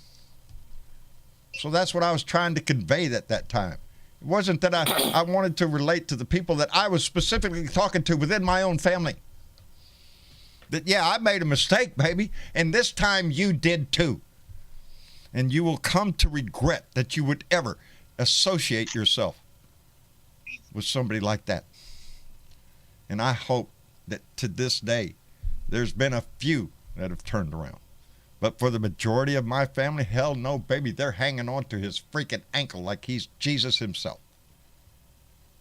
So that's what I was trying to convey at that time. It wasn't that I wanted to relate to the people that I was specifically talking to within my own family. That, yeah, I made a mistake, baby, and this time you did too. And you will come to regret that you would ever associate yourself with somebody like that. And I hope that to this day, there's been a few that have turned around. But for the majority of my family, hell no, baby, they're hanging on to his freaking ankle like he's Jesus himself.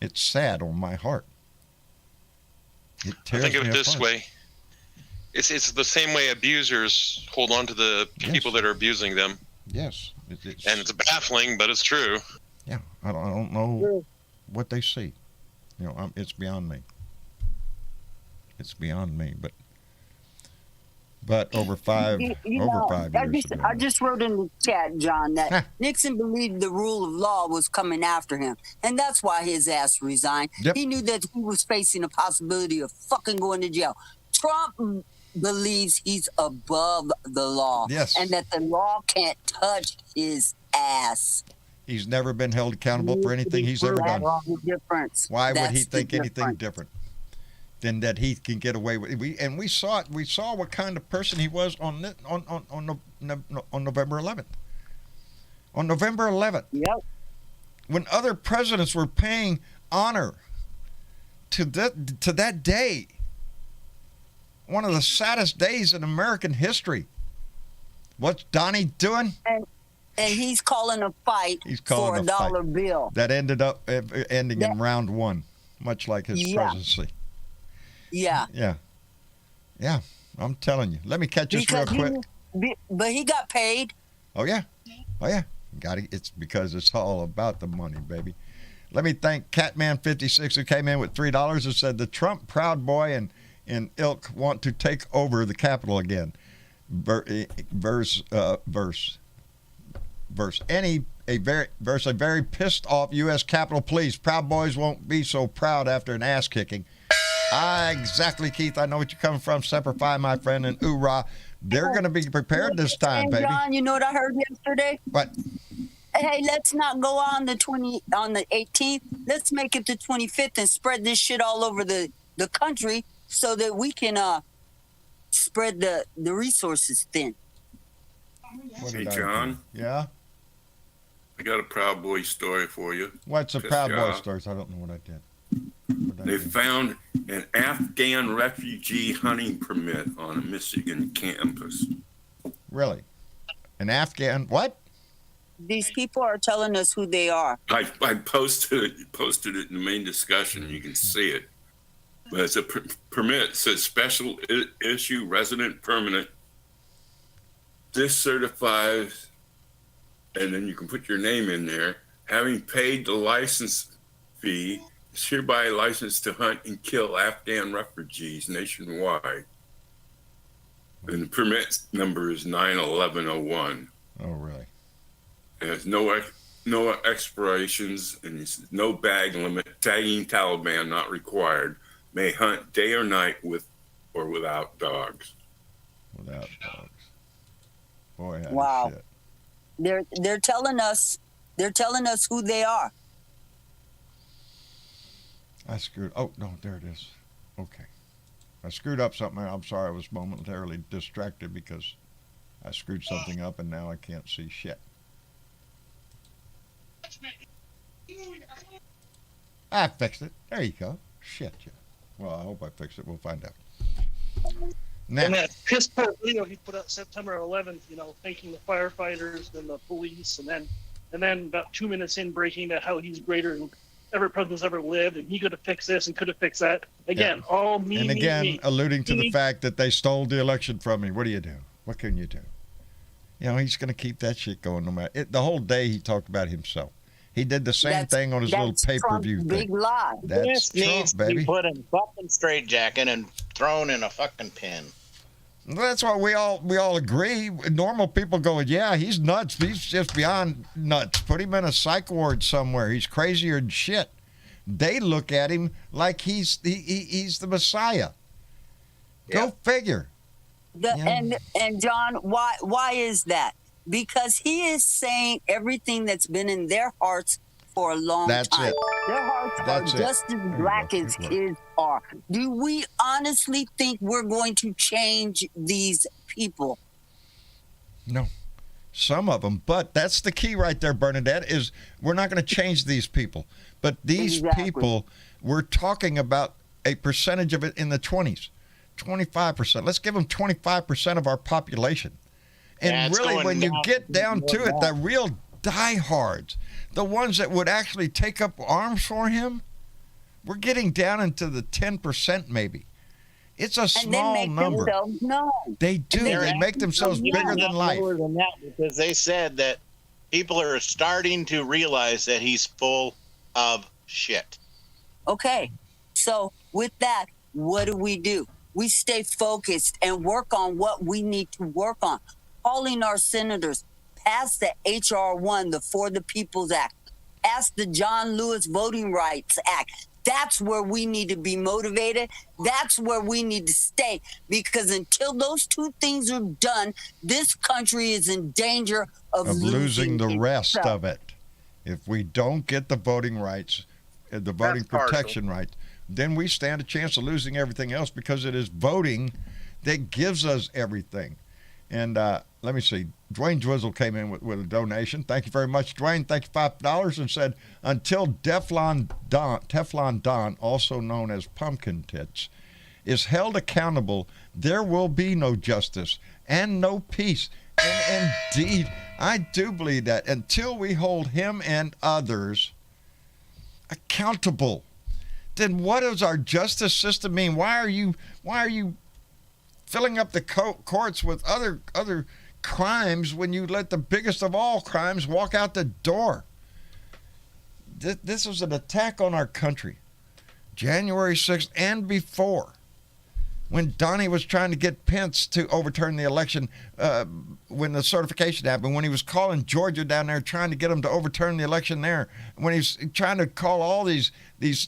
It's sad on my heart. It tears I think of me it this apart. way. It's the same way abusers hold on to the people that are abusing them. Yes. And it's baffling, but it's true. Yeah, I don't know what they see. It's beyond me. It's beyond me, but over 5 years ago. I just wrote in the chat, John, that Nixon believed the rule of law was coming after him, and that's why his ass resigned. Yep. He knew that he was facing a possibility of fucking going to jail. Trump believes he's above the law, and that the law can't touch his ass. He's never been held accountable for anything he's ever done. Why would he think anything different than that he can get away with? We saw it. We saw what kind of person he was on November 11th. On November 11th, when other presidents were paying honor to that day, one of the saddest days in American history. What's Donnie doing? And he's calling a fight for a dollar bill. That ended up ending in round 1, much like his presidency. Yeah. I'm telling you. Let me catch this real quick. But he got paid. Oh yeah. Got it. It's because it's all about the money, baby. Let me thank Catman56 who came in with $3 and said the Trump Proud Boy and ilk want to take over the Capitol again. Verse a very pissed off U.S. Capitol Police. Proud Boys won't be so proud after an ass kicking. Exactly, Keith. I know what you're coming from. Semper Fi, my friend, and hoorah. They're going to be prepared this time, baby. John, you know what I heard yesterday? What? Hey, let's not go on the 18th. Let's make it the 25th and spread this shit all over the country so that we can spread the resources thin. Hey, John. Yeah? I got a Proud Boy story for you. What's a Proud Boy story? I don't know what I did. They found an Afghan refugee hunting permit on a Michigan campus. Really? An Afghan what? These people are telling us who they are. I posted it in the main discussion. You can see it. But it's a permit. It says special issue resident permanent. This certifies, and then you can put your name in there. Having paid the license fee, is hereby licensed to hunt and kill Afghan refugees nationwide. And the permit number is 91101. Oh, really? And there's no expirations and no bag limit. Tagging Taliban not required. May hunt day or night with or without dogs. Without dogs. Boy, wow. Shit. They're telling us who they are. I screwed. Oh no, there it is. Okay, I screwed up something. I'm sorry. I was momentarily distracted because I screwed something up, and now I can't see shit. I fixed it. There you go. Shit, yeah. Well, I hope I fixed it. We'll find out. Now, and that piss poor video he put out September 11th, thanking the firefighters and the police, and then about 2 minutes in breaking that how he's greater than every president's ever lived, and he could have fixed this and could have fixed that. Again, all me, and again, me. alluding to the fact that they stole the election from me. What do you do? What can you do? He's going to keep that shit going no matter. The whole day he talked about himself. He did the same thing on his little pay-per-view thing. Big lie. That's this Trump, needs baby. to be put in fucking straitjacket and thrown in a fucking pen. Well, that's why we all agree. Normal people go, yeah, he's nuts. He's just beyond nuts. Put him in a psych ward somewhere. He's crazier than shit. They look at him like he's the Messiah. Go figure. And John, why is that? Because he is saying everything that's been in their hearts for a long time. It. Their hearts are just as black as his are. Do we honestly think we're going to change these people? No. Some of them. But that's the key right there, Bernadette, is we're not going to change these people. But these people, we're talking about a percentage of it in the 20s, 25%. Let's give them 25% of our population. And really, when you get down to it, the real diehards, the ones that would actually take up arms for him, we're getting down into the 10% maybe. It's a small number. They do. They make themselves bigger than life. Lower than that, because they said that people are starting to realize that he's full of shit. Okay. So with that, what do? We stay focused and work on what we need to work on. Calling our senators, pass the HR1, the For the People's Act, pass the John Lewis Voting Rights Act. That's where we need to be motivated. That's where we need to stay. Because until those two things are done, this country is in danger of losing the rest of it. If we don't get the voting rights, the voting protection rights, then we stand a chance of losing everything else, because it is voting that gives us everything. And let me see. Dwayne Dwizzle came in with a donation. Thank you very much, Dwayne. Thank you, $5, and said, until Teflon Don, also known as Pumpkin Tits, is held accountable, there will be no justice and no peace. And indeed, I do believe that. Until we hold him and others accountable, then what does our justice system mean? Why are you filling up the courts with other crimes when you let the biggest of all crimes walk out the door? This was an attack on our country. January 6th and before, when Donnie was trying to get Pence to overturn the election, when the certification happened, when he was calling Georgia down there trying to get them to overturn the election there, when he's trying to call all these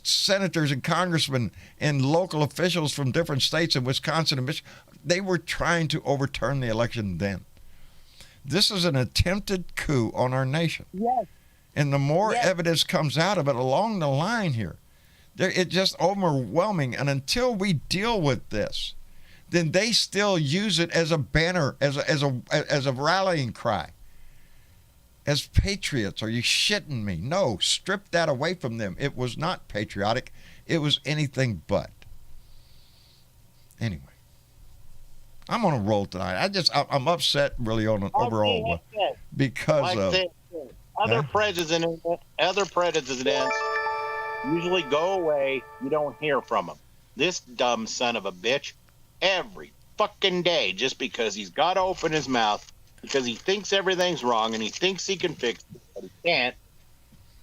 senators and congressmen and local officials from different states in Wisconsin and Michigan, they were trying to overturn the election then. This is an attempted coup on our nation. Yes. And the more evidence comes out of it along the line here, it's just overwhelming. And until we deal with this, then they still use it as a banner, as a rallying cry. As patriots, are you shitting me? No, strip that away from them. It was not patriotic. It was anything but. Anyway, I'm on a roll tonight. I'm upset really on an overall because of other presidents usually go away. You don't hear from them. This dumb son of a bitch, every fucking day, just because he's got to open his mouth because he thinks everything's wrong and he thinks he can fix it, but he can't.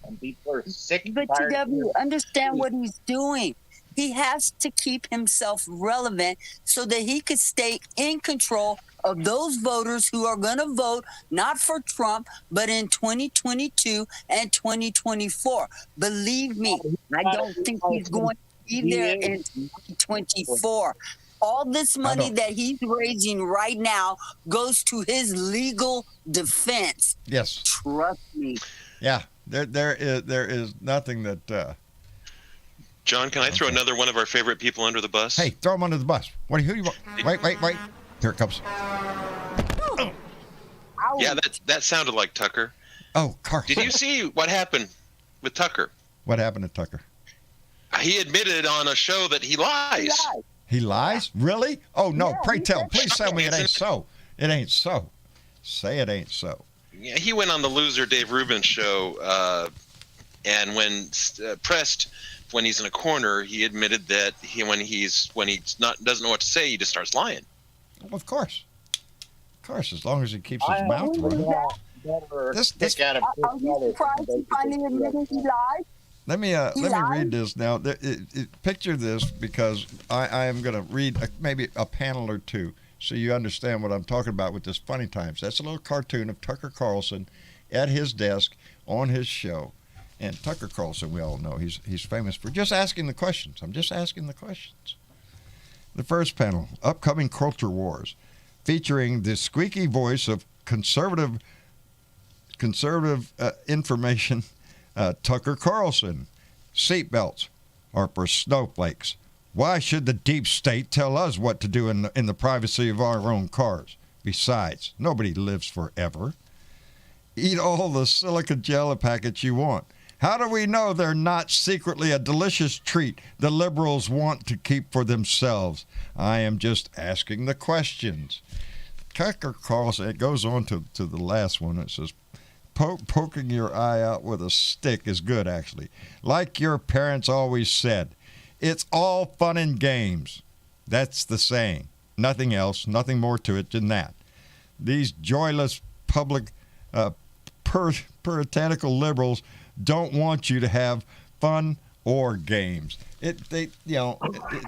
And people are sick. But TW, understand what he's doing. He has to keep himself relevant so that he could stay in control of those voters who are going to vote not for Trump, but in 2022 and 2024. Believe me, I don't think he's going to be there in 2024. All this money that he's raising right now goes to his legal defense. Yes. Trust me. Yeah, there is nothing that... John, can I throw another one of our favorite people under the bus? Hey, throw him under the bus. Who do you want? Wait. Here it comes. Oh. Yeah, that sounded like Tucker. Oh, Carl. Did you see what happened with Tucker? What happened to Tucker? He admitted on a show that he lies. He lies? Really? Oh, no. Please tell me it ain't so. It ain't so. Say it ain't so. Yeah, he went on the loser Dave Rubin show, and when pressed when he's in a corner, he admitted that when he's doesn't know what to say, he just starts lying. Well, of course, as long as he keeps his mouth running. Are you surprised he finally admitted he lied? Let me read this now. Picture this, because I am going to read maybe a panel or two so you understand what I'm talking about with this Funny Times. That's a little cartoon of Tucker Carlson at his desk on his show. And Tucker Carlson, we all know, he's famous for just asking the questions. I'm just asking the questions. The first panel, upcoming culture wars, featuring the squeaky voice of conservative information, Tucker Carlson. Seatbelts are for snowflakes. Why should the deep state tell us what to do in the privacy of our own cars? Besides, nobody lives forever. Eat all the silicon jelly packets you want. How do we know they're not secretly a delicious treat the liberals want to keep for themselves? I am just asking the questions. Tucker Carlson, it goes on to the last one. It says, poking your eye out with a stick is good, actually. Like your parents always said, it's all fun and games. That's the saying. Nothing else, nothing more to it than that. These joyless public puritanical liberals don't want you to have fun or games. It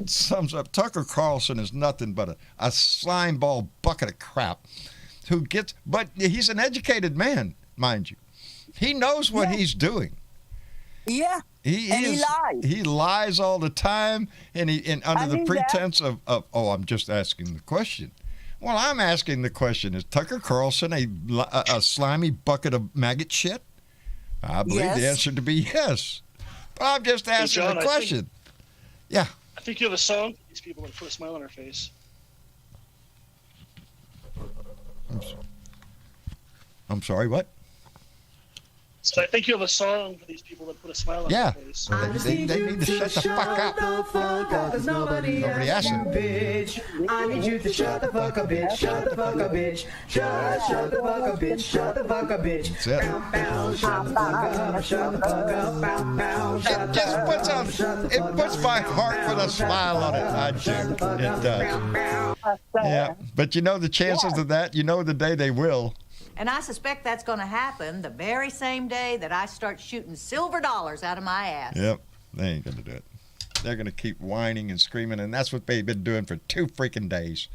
sums up. Tucker Carlson is nothing but a slime ball bucket of crap but he's an educated man, mind you. He knows what he's doing. Yeah. He lies. He lies all the time, and under the pretense of I'm just asking the question. Well, I'm asking the question: is Tucker Carlson a slimy bucket of maggot shit? I believe the answer to be yes. But I'm just asking the question. I think you have a song for these people that put a smile on their face. I'm sorry, what? So I think you have a song for these people that put a smile on their face. They need to shut the fuck up. Nobody asked them. Bitch. I need you to shut the fuck up, bitch. Shut the fuck up, bitch. Shut the fuck up, bitch. Shut the fuck up, bitch. That's it. Shut the fuck up. Shut the fuck up. It just puts my heart with a smile on it. I do. It does. Yeah, but you know the chances of that. You know the day they will. And I suspect that's going to happen the very same day that I start shooting silver dollars out of my ass. Yep, they ain't going to do it. They're going to keep whining and screaming, and that's what they've been doing for 2 freaking days.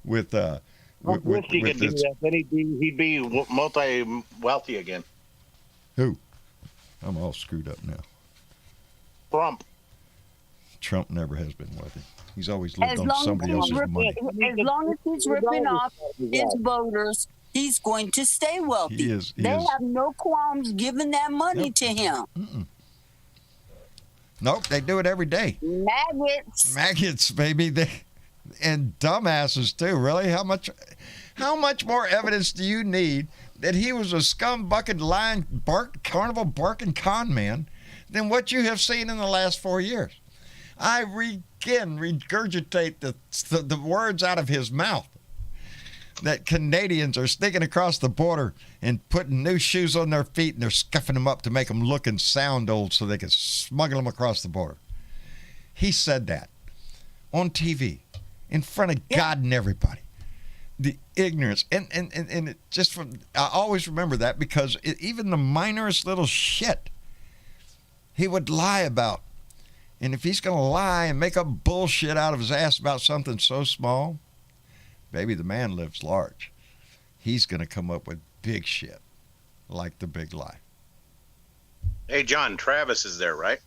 With this. Then he'd be multi-wealthy again. Who? I'm all screwed up now. Trump never has been wealthy. He's always lived on somebody else's money. As long as he's ripping off his voters, he's going to stay wealthy. They have no qualms giving that money to him. Nope, they do it every day. Maggots, baby. And dumbasses too. Really? How much more evidence do you need that he was a scumbucket carnival barking con man than what you have seen in the last 4 years? I regurgitate the words out of his mouth that Canadians are sneaking across the border and putting new shoes on their feet, and they're scuffing them up to make them look and sound old so they can smuggle them across the border. He said that on TV in front of God and everybody. The ignorance. And it just I always remember that because even the minorest little shit he would lie about. And if he's going to lie and make up bullshit out of his ass about something so small, baby, the man lives large. He's going to come up with big shit like the big lie. Hey, John, Travis is there, right?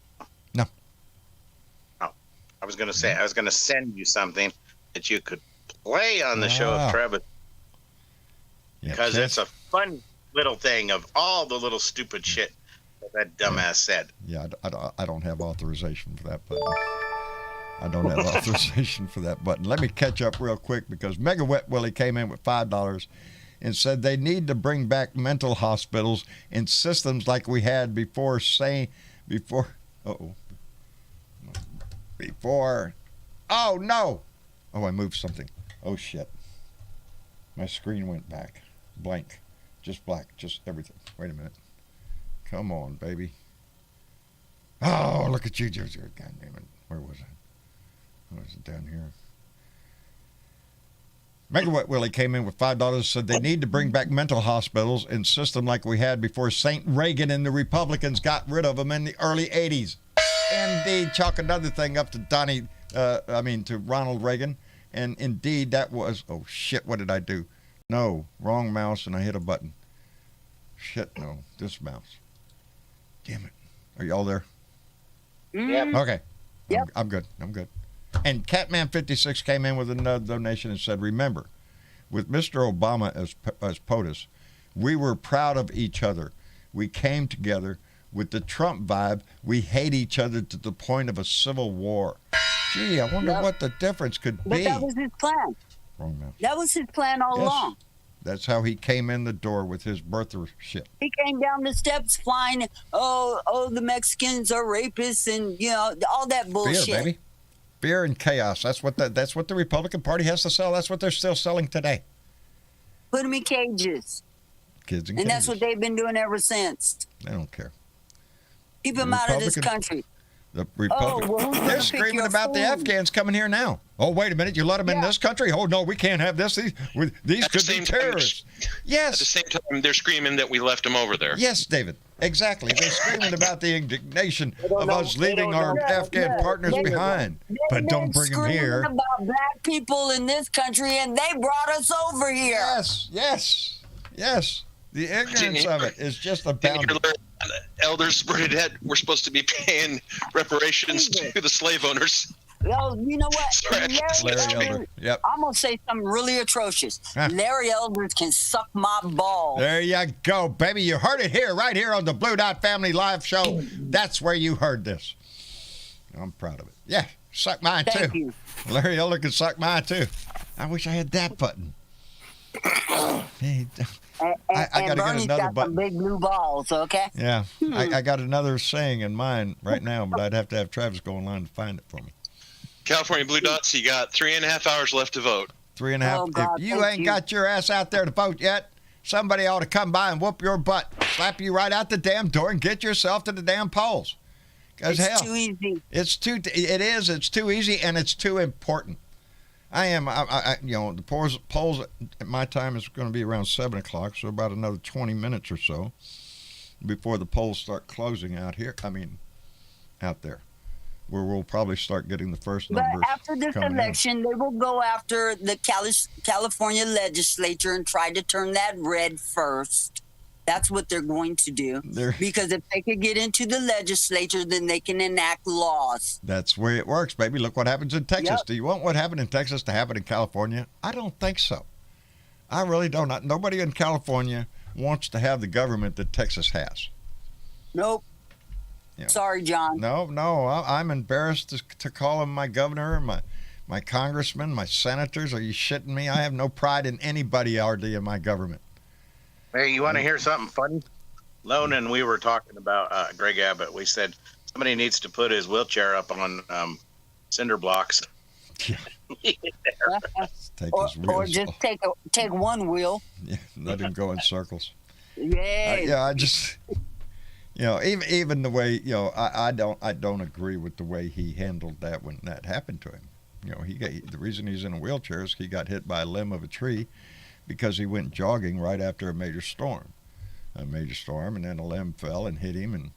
No. Oh, I was going to say, I was going to send you something that you could play on the show of Travis. Because it's a fun little thing of all the little stupid shit that dumbass said. Yeah, I don't have authorization for that button. I don't have authorization for that button. Let me catch up real quick because Mega Wet Willie came in with $5 and said they need to bring back mental hospitals and systems like we had before. Oh, no. Oh, I moved something. Oh, shit. My screen went back. Blank. Just black. Just everything. Wait a minute. Come on, baby. Oh, look at you. God damn it. Where was it? Oh, is it down here? Megawatt Willie came in with $5, said they need to bring back mental hospitals and system like we had before St. Reagan and the Republicans got rid of them in the early 80s. Indeed, chalk another thing up to to Ronald Reagan. And indeed, that was, oh shit, what did I do? No, wrong mouse, and I hit a button. Shit, no, this mouse. Damn it. Are y'all there? Yep. Okay. Yep. I'm good. And Catman56 came in with another donation and said, remember, with Mr. Obama as POTUS, we were proud of each other. We came together. With the Trump vibe, we hate each other to the point of a civil war. Gee, I wonder what the difference could be. But that was his plan. Wrong mouse. That was his plan all along. That's how he came in the door with his birther shit. He came down the steps flying, the Mexicans are rapists and, all that bullshit. Fear, baby. Fear and chaos. That's what the Republican Party has to sell. That's what they're still selling today. Put them in cages. Kids in cages. And that's what they've been doing ever since. They don't care. Keep them out of this country. The Republicans, they're screaming about the Afghans coming here now. Oh, wait a minute, you let them in this country? Oh, no, we can't have this. These could be terrorists. Yes. At the same time, they're screaming that we left them over there. Yes, David, exactly. They're screaming about the indignation of us leaving our Afghan partners behind. But don't bring them here. They're about black people in this country, and they brought us over here. Yes. The ignorance of it is just abounding. Elders Bernadette were supposed to be paying reparations to the slave owners. Well, you know what? Larry Elder. Yep. I'm going to say something really atrocious. Larry Elders can suck my balls. There you go, baby. You heard it here, right here on the Blue Dot Family Live Show. That's where you heard this. I'm proud of it. Yeah, suck mine too. Thank you. Larry Elder can suck mine too. I wish I had that button. Hey, I got to get another button. Some big blue balls, okay? Yeah, I got another saying in mind right now, but I'd have to have Travis go online to find it for me. California Blue Dots, you got 3.5 hours left to vote. 3.5. Oh, God, if you ain't got your ass out there to vote yet, somebody ought to come by and whoop your butt, slap you right out the damn door, and get yourself to the damn polls. It's too easy. It's too easy, and it's too important. The polls at my time is going to be around 7 o'clock, so about another 20 minutes or so before the polls start closing out here. Out there, where we'll probably start getting the first numbers. But after this election, they will go after the California legislature and try to turn that red first. That's what they're going to do. Because if they could get into the legislature, then they can enact laws. That's the way it works, baby. Look what happens in Texas. Yep. Do you want what happened in Texas to happen in California? I don't think so. I really don't. Nobody in California wants to have the government that Texas has. Nope. Yeah. Sorry, John. No. I'm embarrassed to call him my governor, my congressman, my senators. Are you shitting me? I have no pride in anybody already in my government. Hey, you want to hear something funny? Lone and we were talking about Greg Abbott. We said somebody needs to put his wheelchair up on cinder blocks. Yeah. Or just take one wheel. Yeah, let him go in circles. Yeah. I just, even the way, I don't agree with the way he handled that when that happened to him. The reason he's in a wheelchair is he got hit by a limb of a tree because he went jogging right after a major storm. And then a limb fell and hit him, and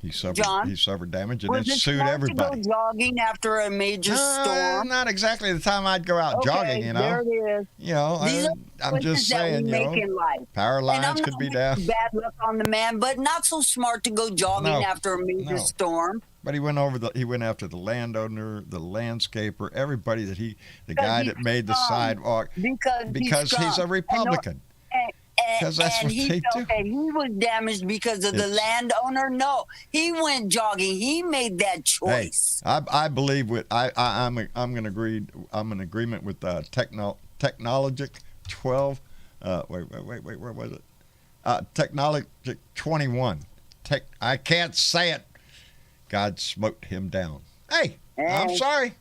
he suffered damage, and then sued everybody. To go jogging after a major storm? Not exactly the time I'd go out jogging, there it is. I'm just saying, power lines could be down. Bad luck on the man, but not so smart to go jogging after a major storm. But he went after the landowner, the landscaper, everybody the guy that made the sidewalk because he's a Republican. Because that's what they do. He was damaged because of the landowner. No, he went jogging. He made that choice. Hey, I believe I'm in agreement with Technologic 12. Wait, where was it? Technologic 21. I can't say it. God smote him down. Hey, I'm sorry.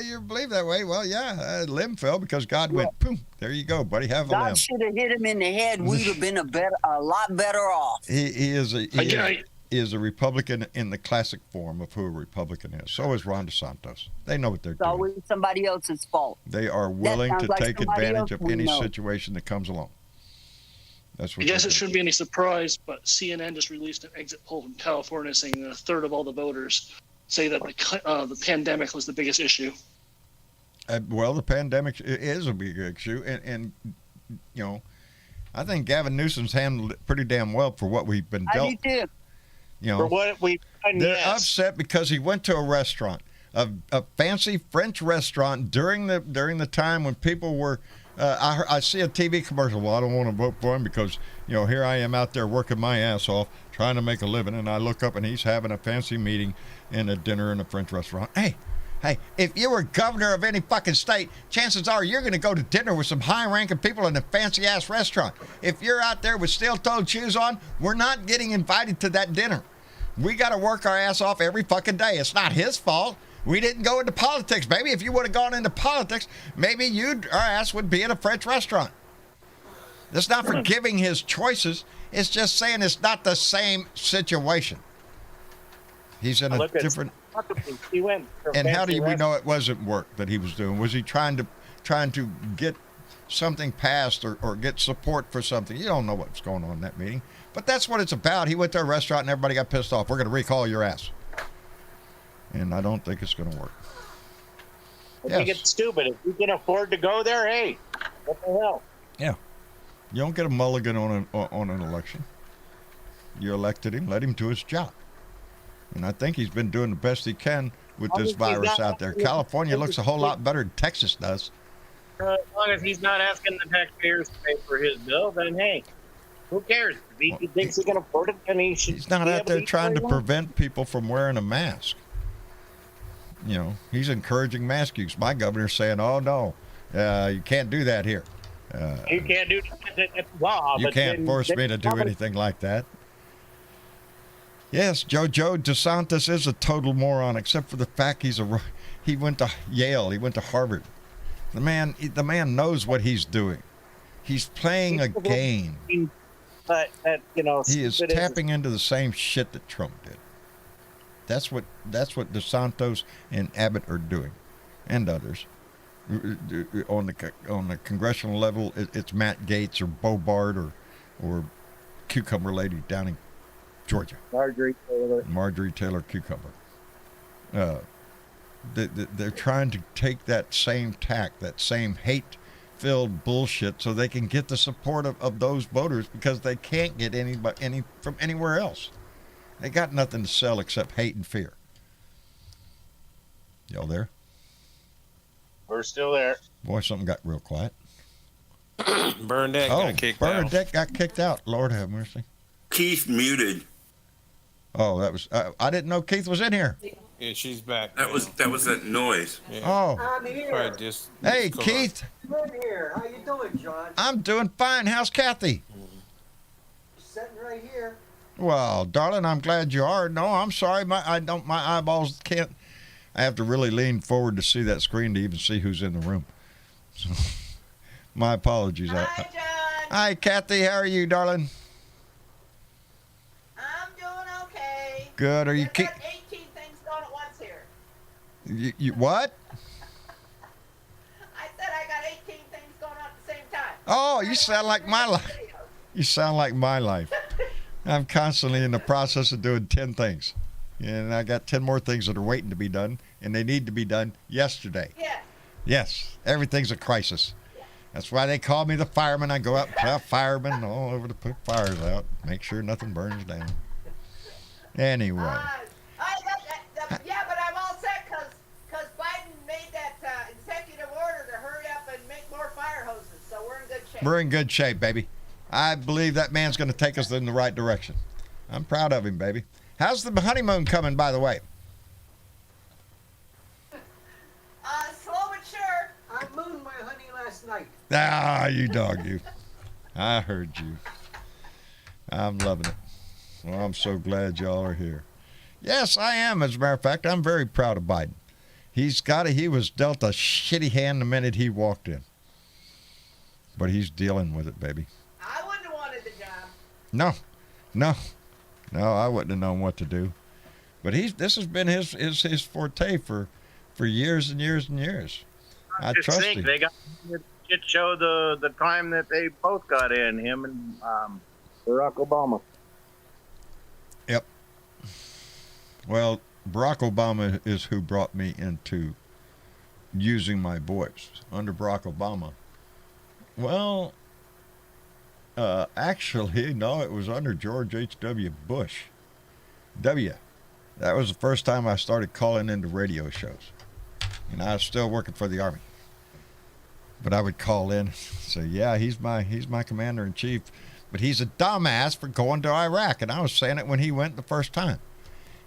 You believe that way? Well, yeah, limb fell because God went, boom, there you go, buddy, have a limb. God should have hit him in the head. We'd have been a lot better off. He is a Republican in the classic form of who a Republican is. So is Ron DeSantis. They know what they're doing. It's always somebody else's fault. They are willing to take advantage of any situation that comes along. That's what I guess it shouldn't be any surprise, but CNN just released an exit poll from California saying that a third of all the voters say that the pandemic was the biggest issue. Well, the pandemic is a big issue, and I think Gavin Newsom's handled it pretty damn well for what we've been dealt. I do too. For what we've done, they're upset because he went to a restaurant, a fancy French restaurant during the time when people were. I see a TV commercial. Well, I don't want to vote for him because here I am out there working my ass off trying to make a living, and I look up and he's having a fancy meeting and a dinner in a French restaurant. Hey, if you were governor of any fucking state, chances are you're going to go to dinner with some high-ranking people in a fancy-ass restaurant. If you're out there with steel-toed shoes on, we're not getting invited to that dinner. We got to work our ass off every fucking day. It's not his fault. We didn't go into politics, baby. If you would have gone into politics, maybe our ass would be in a French restaurant. That's not forgiving his choices. It's just saying it's not the same situation. He's in a different. And how do we know it wasn't work that he was doing? Was he trying to get something passed or get support for something? You don't know what's going on in that meeting. But that's what it's about. He went to a restaurant and everybody got pissed off. We're going to recall your ass. And I don't think it's going to work. I think it's stupid. If you can afford to go there, hey, what the hell? Yeah. You don't get a mulligan on an election. You elected him, let him do his job. And I think he's been doing the best he can with this virus out there. California looks a whole lot better than Texas does. As long as he's not asking the taxpayers to pay for his bill, then hey, who cares? If he thinks he can afford it, then he's not out there trying to prevent people from wearing a mask. He's encouraging mask use. My governor's saying, oh, no, you can't do that here. You can't do that. It's law. You can't force me to do anything like that. Yes, Joe DeSantis is a total moron, except for the fact he went to Yale. He went to Harvard. The man knows what he's doing. He's playing a game. But he is tapping into the same shit that Trump did. That's what DeSantis and Abbott are doing, and others. On the congressional level, it's Matt Gaetz or Bobart or Cucumber Lady down in Georgia. Marjorie Taylor Cucumber. They're trying to take that same tack, that same hate-filled bullshit, so they can get the support of those voters because they can't get any from anywhere else. They got nothing to sell except hate and fear. Y'all there? We're still there. Boy, something got real quiet. Bernadette got kicked out. Bernadette got kicked out. Lord have mercy. Keith muted. Oh, that was. I didn't know Keith was in here. Yeah, she's back. That was that noise. Yeah. Oh. I'm here. Hey, Keith. I'm here. How you doing, John? I'm doing fine. How's Kathy? Sitting right here. Well, darling, I'm glad you are. No, I'm sorry. My eyeballs can't I have to really lean forward to see that screen to even see who's in the room. So, my apologies. Hi, John. Hi, Kathy. How are you, darling? I'm doing okay. Good. Are you I've got 18 things going at once here. You what? I said I got 18 things going on at the same time. Oh, you sound like my life. You sound like my life. I'm constantly in the process of doing 10 things. And I got 10 more things that are waiting to be done, and they need to be done yesterday. Yes. Yes, everything's a crisis. That's why they call me the fireman. I go out and put firemen all over to put fires out, make sure nothing burns down. Anyway. Yeah, but I'm all set because Biden made that executive order to hurry up and make more fire hoses, so we're in good shape. We're in good shape, baby. I believe that man's going to take us in the right direction. I'm proud of him, baby. How's the honeymoon coming, by the way? Slow but sure. I mooned my honey last night. Ah, you dog, you. I heard you. I'm loving it. Well, I'm so glad y'all are here. Yes, I am. As a matter of fact, I'm very proud of Biden. He was dealt a shitty hand the minute he walked in. But he's dealing with it, baby. I wouldn't have wanted the job. No, I wouldn't have known what to do. But this has been his forte for years and years and years. I trust him. They got the shit show the time that they both got in, him and Barack Obama. Yep. Well, Barack Obama is who brought me into using my voice. Under Barack Obama. Well, actually, no, it was under George H.W. Bush. That was the first time I started calling into radio shows. And I was still working for the Army. But I would call in and say, yeah, he's my commander-in-chief. But he's a dumbass for going to Iraq. And I was saying it when he went the first time.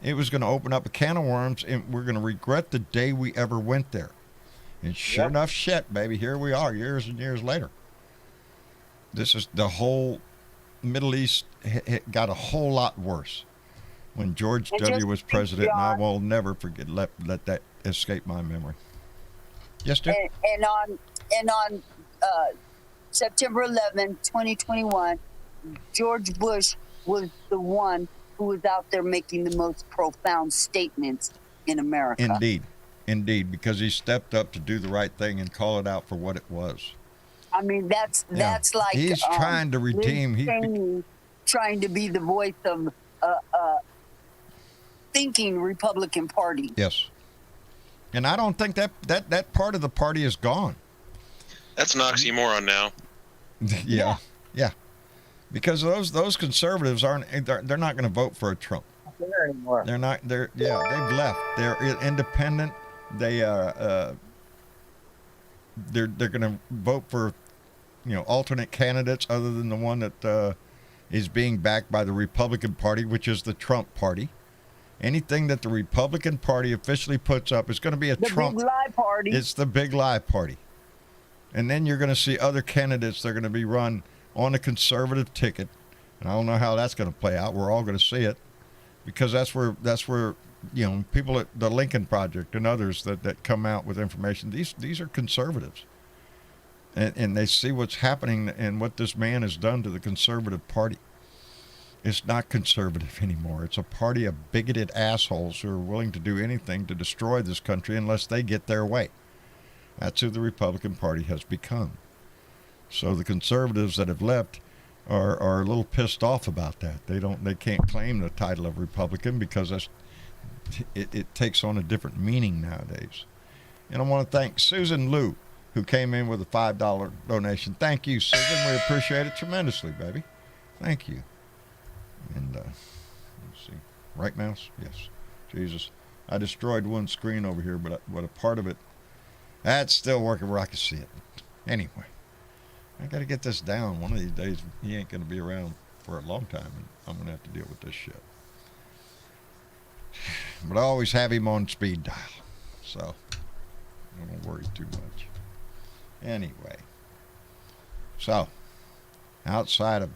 It was going to open up a can of worms, and we're going to regret the day we ever went there. And sure enough shit, baby, here we are years and years later. This is the whole Middle East got a whole lot worse when George W. was president, and I will never forget let that escape my memory. Yes, dear? And on September 11, 2021, George Bush was the one who was out there making the most profound statements in America. Indeed, because he stepped up to do the right thing and call it out for what it was. I mean, that's like he's trying to redeem. Trying to be the voice of thinking Republican Party. Yes, and I don't think that part of the party is gone. That's an oxymoron now. Yeah. Because those conservatives they're not going to vote for a Trump. There anymore. They're not. They've left. They're independent. They're going to vote for alternate candidates other than the one that is being backed by the Republican Party, which is the Trump Party. Anything that the Republican Party officially puts up is going to be the Trump. Big Lie Party. It's the Big Lie Party. And then you're going to see other candidates that are going to be run on a conservative ticket. And I don't know how that's going to play out. We're all going to see it because that's where people at the Lincoln Project and others that come out with information, these are conservatives. And they see what's happening and what this man has done to the conservative party. It's not conservative anymore. It's a party of bigoted assholes who are willing to do anything to destroy this country unless they get their way. That's who the Republican Party has become. So the conservatives that have left are a little pissed off about that. They can't claim the title of Republican because it takes on a different meaning nowadays. And I want to thank Susan Liu, who came in with a $5 donation. Thank you, Susan. We appreciate it tremendously, baby. Thank you. And let's see. Right mouse? Yes. Jesus. I destroyed one screen over here, but a part of it, that's still working where I can see it. Anyway, I got to get this down. One of these days, he ain't going to be around for a long time, and I'm going to have to deal with this shit. But I always have him on speed dial, so I don't worry too much. Anyway, so outside of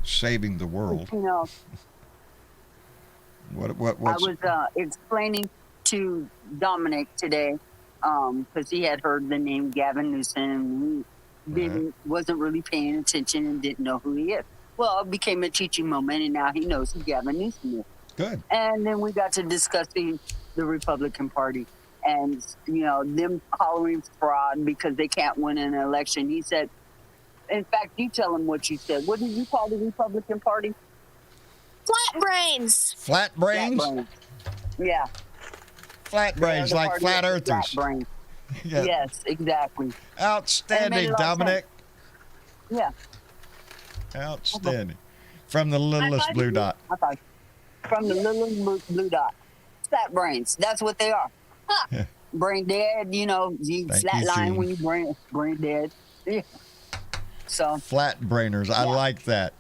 saving the world, What's... I was explaining to Dominic today because he had heard the name Gavin Newsom and wasn't really paying attention and didn't know who he is. Well, it became a teaching moment, and now he knows who Gavin Newsom is. Good. And then we got to discussing the Republican Party and, them hollering fraud because they can't win an election. He said, in fact, you tell him what you said. What did you call the Republican Party? Flat brains. Flat brains? Yeah. Flat brains, like flat earthers. Flat brains. Yeah. Yes, exactly. Outstanding, Dominic. Yeah. Outstanding. From the littlest blue dot. From the littlest blue dot. Flat brains. That's what they are. Yeah. Brain dead, you flatline when you brain dead. Yeah. So flat brainers. I like that.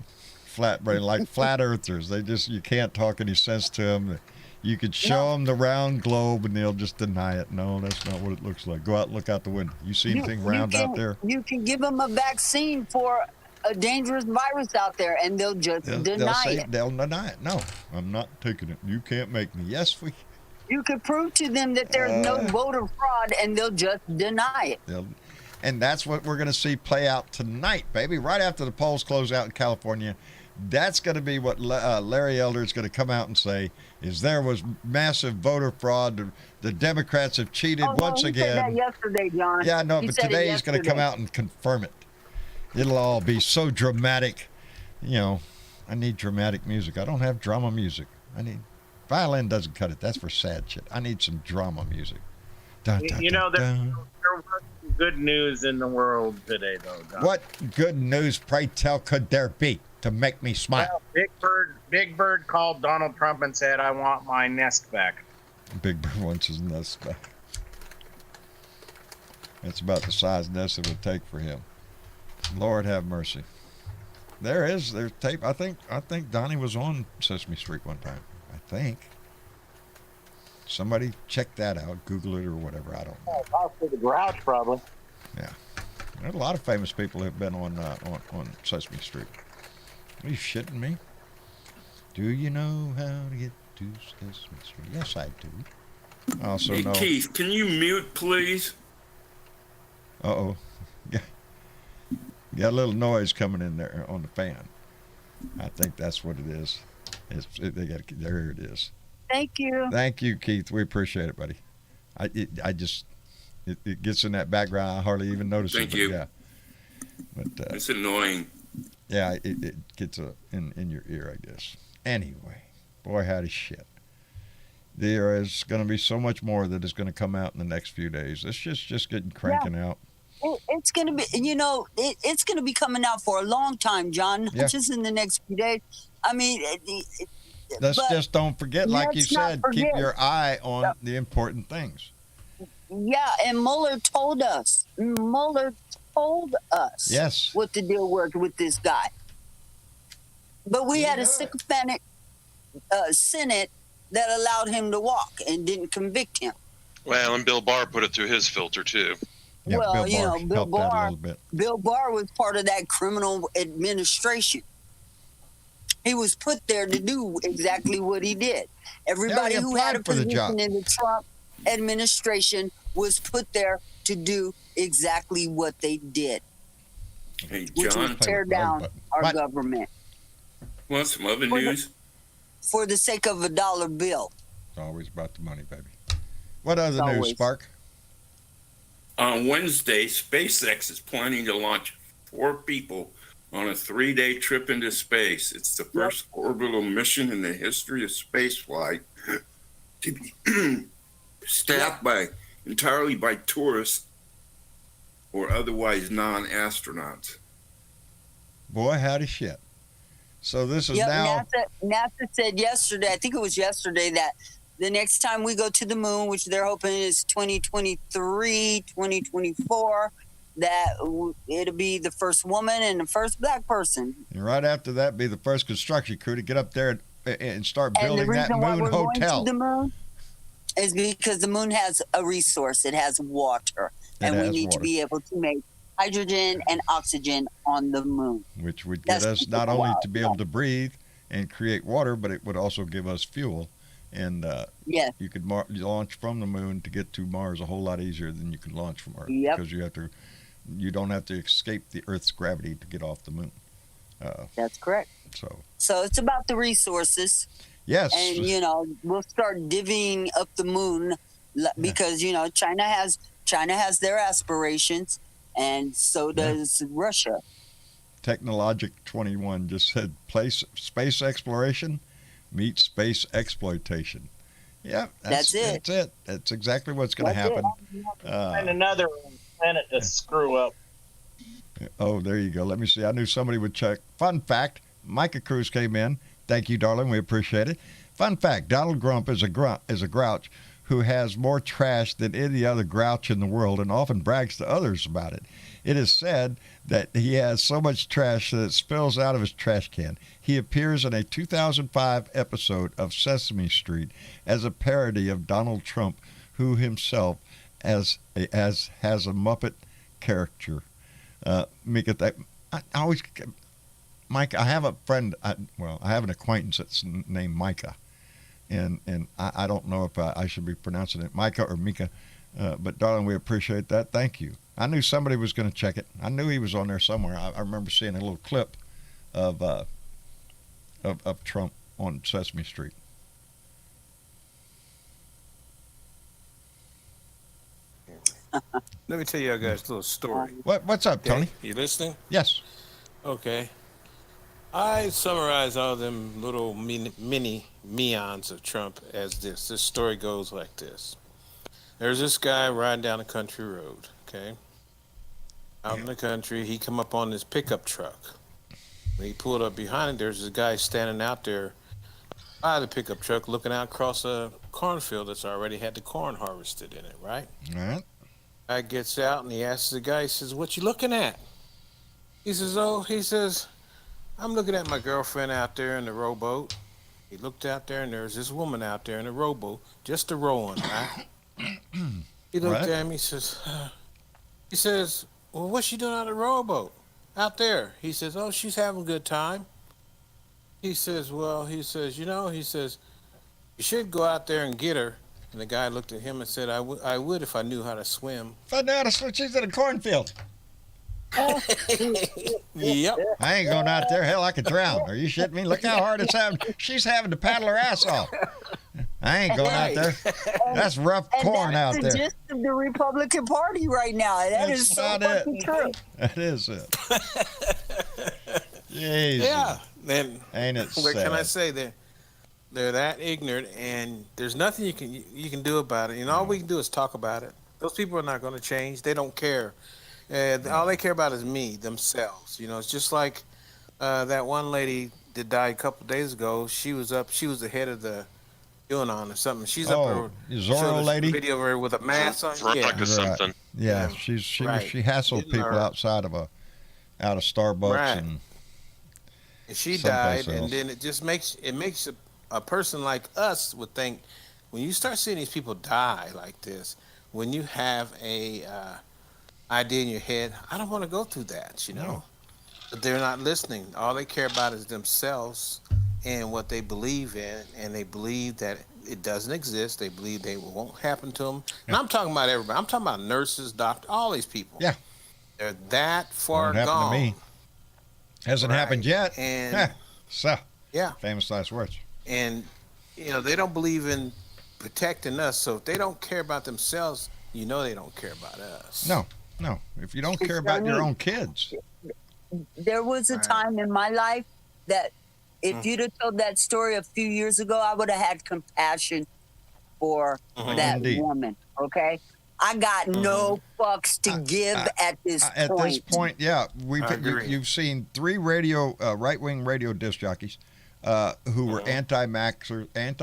Flat brain, like flat earthers. You can't talk any sense to them. You could show them the round globe and they'll just deny it. No, that's not what it looks like. Go out and look out the window. You see anything round out there? You can give them a vaccine for a dangerous virus out there and they'll just deny it. They'll deny it. No, I'm not taking it. You can't make me. Yes, you could prove to them that there's no voter fraud and they'll just deny it. And that's what we're going to see play out tonight, baby. Right after the polls close out in California, that's going to be what Larry Elder is going to come out and say, is there was massive voter fraud. The Democrats have cheated once again. He said that yesterday, John. Yeah, no, but today he's going to come out and confirm it. It'll all be so dramatic. I need dramatic music. I don't have drama music. Violin doesn't cut it. That's for sad shit. I need some drama music. There was good news in the world today, though, Don. What good news, pray tell, could there be to make me smile? Well, Big Bird called Donald Trump and said, I want my nest back. Big Bird wants his nest back. It's about the size nest it would take for him. Lord have mercy. There's tape. I think Donnie was on Sesame Street one time. I think. Somebody check that out, Google it or whatever. I don't know. Possibly the Grouch, probably. Yeah, there's a lot of famous people who've been on Sesame Street. Are you shitting me? Do you know how to get to Sesame Street? Yes, I do. I also know. Keith, can you mute, please? Uh-oh. Got a little noise coming in there on the fan. I think that's what it is. There it is. Thank you. Thank you, Keith. We appreciate it, buddy. It gets in that background. I hardly even notice it. Thank you. Yeah. But it's annoying. Yeah, it gets in your ear, I guess. Anyway, boy, howdy shit. There is going to be so much more that is going to come out in the next few days. It's just getting cranking out. It's going to be, it's going to be coming out for a long time, John. Not just in the next few days. I mean, let's just don't forget, like you said, keep your eye on the important things. Yeah, and Mueller told us. Yes. What the deal was with this guy. But we had a sycophantic Senate that allowed him to walk and didn't convict him. Well, and Bill Barr put it through his filter, too. Yeah, well, Bill Barr was part of that criminal administration. He was put there to do exactly what he did. Everybody who had a position in the Trump administration was put there to do exactly what they did. Hey, John, which was tear down our government. Want some other news? For the sake of a dollar bill. It's always about the money, baby. What other news, Spark? On Wednesday, SpaceX is planning to launch 4 people on a 3-day trip into space. It's the first orbital mission in the history of spaceflight to be staffed entirely by tourists or otherwise non-astronauts. Boy, howdy shit. So this is now... NASA said yesterday, I think it was yesterday, that the next time we go to the moon, which they're hoping is 2023, 2024, that it'll be the first woman and the first black person. And right after that, be the first construction crew to get up there and start building that moon hotel. Going to the moon is because the moon has a resource. It has water. And we need to be able to make hydrogen and oxygen on the moon. Which would get us not only to be able to breathe and create water, but it would also give us fuel And you could launch from the moon to get to Mars a whole lot easier than you can launch from Earth, because you don't have to escape the Earth's gravity to get off the moon. That's correct. So it's about the resources. Yes. And, we'll start divvying up the moon because, China has their aspirations, and so does Russia. Technologic 21 just said space exploration meets space exploitation. Yeah, that's it. That's it. That's exactly what's going to happen. Find another planet to screw up. Oh, there you go. Let me see. I knew somebody would check. Fun fact, Micah Cruz came in. Thank you, darling. We appreciate it. Fun fact, Donald Trump is a grouch who has more trash than any other grouch in the world and often brags to others about it. It is said that he has so much trash that it spills out of his trash can. He appears in a 2005 episode of Sesame Street as a parody of Donald Trump, who himself has a Muppet character. Mika, Mike, I have a friend. I have an acquaintance that's named Micah, and I don't know if I should be pronouncing it Micah or Mika, but darling, we appreciate that. Thank you. I knew somebody was going to check it. I knew he was on there somewhere. I remember seeing a little clip of Trump on Sesame Street. Let me tell you guys a little story. What's up, Tony? You listening? Yes. Okay. I summarize all them little mini meons of Trump as this. This story goes like this. There's this guy riding down a country road, okay? Out in the country, he come up on this pickup truck. When he pulled up behind it, there's this guy standing out there by the pickup truck looking out across a cornfield that's already had the corn harvested in it, right? All right. Guy gets out and he asks the guy, he says, "What you looking at?" He says, "I'm looking at my girlfriend out there in the rowboat." He looked out there and there's this woman out there in the rowboat, just a rowing, right? He looked at him, he says, "Well, what's she doing out of the rowboat out there?" He says, "Oh, she's having a good time." He says, "You should go out there and get her." And the guy looked at him and said, I would if I knew how to swim. If I knew how to swim, she's in a cornfield. Yep. I ain't going out there. Hell, I could drown. Are you shitting me? Look how hard it's having. She's having to paddle her ass off. I ain't going out there. That's rough corn out there. That's the gist of the Republican Party right now. That's is so fucking true. That is it. Jeez. Yeah. Then ain't it what sad? can I say? They're that ignorant, and there's nothing you can do about it. All we can do is talk about it. Those people are not going to change. They don't care. All they care about is themselves. It's just like that one lady that died a couple of days ago. She was the head of the QAnon or something. She's up there. Zorro lady. Video of her with a mask on. Something. Yeah, she hassled people outside of Starbucks and she died, and then it just makes a person like us would think, when you start seeing these people die like this, when you have a idea in your head, I don't want to go through that, No. But they're not listening. All they care about is themselves and what they believe in, and they believe that it doesn't exist. They believe it won't happen to them. And I'm talking about everybody. I'm talking about nurses, doctors, all these people. Yeah. They're that far gone. Happened to me. Hasn't happened yet. And famous last words. And they don't believe in protecting us. So if they don't care about themselves, they don't care about us. No. If you don't care about your own kids. There was a time in my life that if you'd have told that story a few years ago, I would have had compassion for that woman. Okay. I got no fucks to give at this point. At this point, yeah. You've seen 3 right-wing radio disc jockeys who were anti-maskers and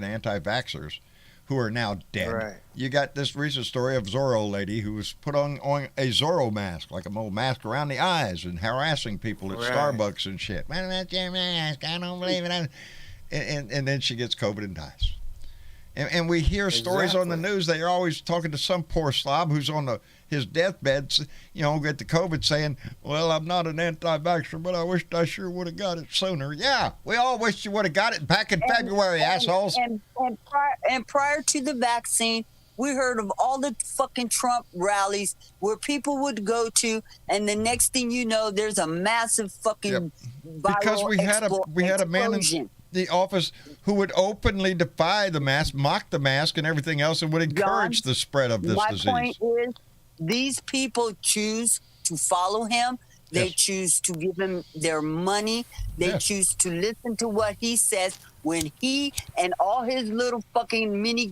anti-vaxxers who are now dead. Right. You got this recent story of Zorro lady who was put on a Zorro mask, like a little mask around the eyes, and harassing people at Starbucks and shit. Man, that's your mask. I don't believe it. And then she gets COVID and dies. And we hear stories on the news. They are always talking to some poor slob who's on his deathbed, get the COVID saying, well, I'm not an anti-vaxxer, but I wished I sure would have got it sooner. Yeah, we all wish you would have got it back in February, assholes. And prior to the vaccine, we heard of all the fucking Trump rallies where people would go to, and the next thing you know, there's a massive fucking viral because we had a man in the office who would openly defy the mask, mock the mask, and everything else, and would encourage the spread of this disease. My point is, these people choose to follow him. They choose to give him their money. They choose to listen to what he says when he and all his little fucking mini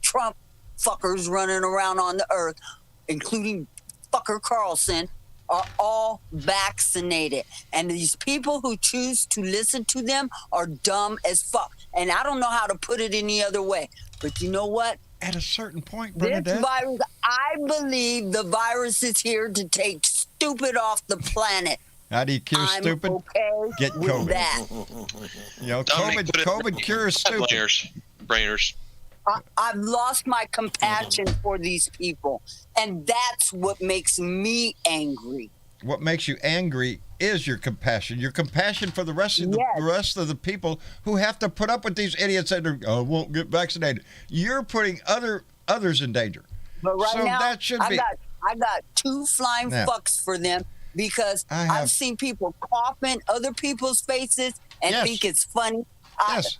Trump fuckers running around on the earth, including fucker Carlson, are all vaccinated. And these people who choose to listen to them are dumb as fuck. And I don't know how to put it any other way. But you know what? At a certain point, Bernadette, this virus, I believe the virus is here to take stupid off the planet. How do you cure stupid? Okay, get COVID. With that. COVID cures stupid. Brainers. I've lost my compassion for these people, and that's what makes me angry. What makes you angry is your compassion. Your compassion for the rest of the people who have to put up with these idiots that won't get vaccinated. You're putting others in danger. But right now, that should I got two flying fucks for them because I've seen people cough in other people's faces and think it's funny. Yes.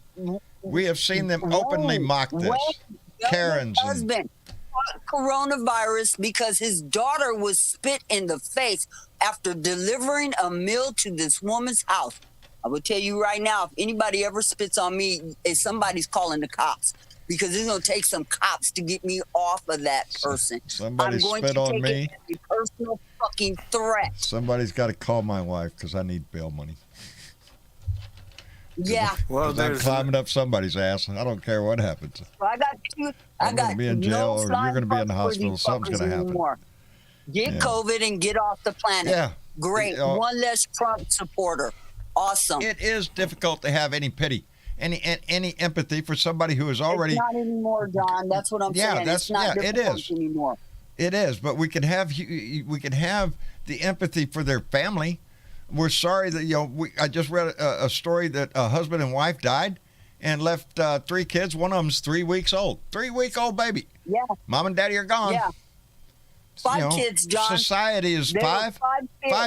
We have seen them openly mock this. Karen's husband caught coronavirus because his daughter was spit in the face after delivering a meal to this woman's house. I will tell you right now, if anybody ever spits on me, somebody's calling the cops because it's going to take some cops to get me off of that person. Somebody spit on me. It a personal fucking threat. Somebody's got to call my wife because I need bail money. Yeah. Well, I'm climbing up somebody's ass. I don't care what happens. Well, I'm going to be in jail or you're going to be in the hospital. Something's going to happen. Get COVID and get off the planet. Yeah. Great. One less Trump supporter. Awesome. It is difficult to have any pity, any empathy for somebody who is already. It's not anymore, John. That's what I'm saying. It's not it is anymore. It is, but we can have the empathy for their family. We're sorry that I just read a story that a husband and wife died and left 3 kids. One of them's 3 weeks old. 3-week-old baby. Yeah. Mom and daddy are gone. Yeah. 5 kids, John. Society is 5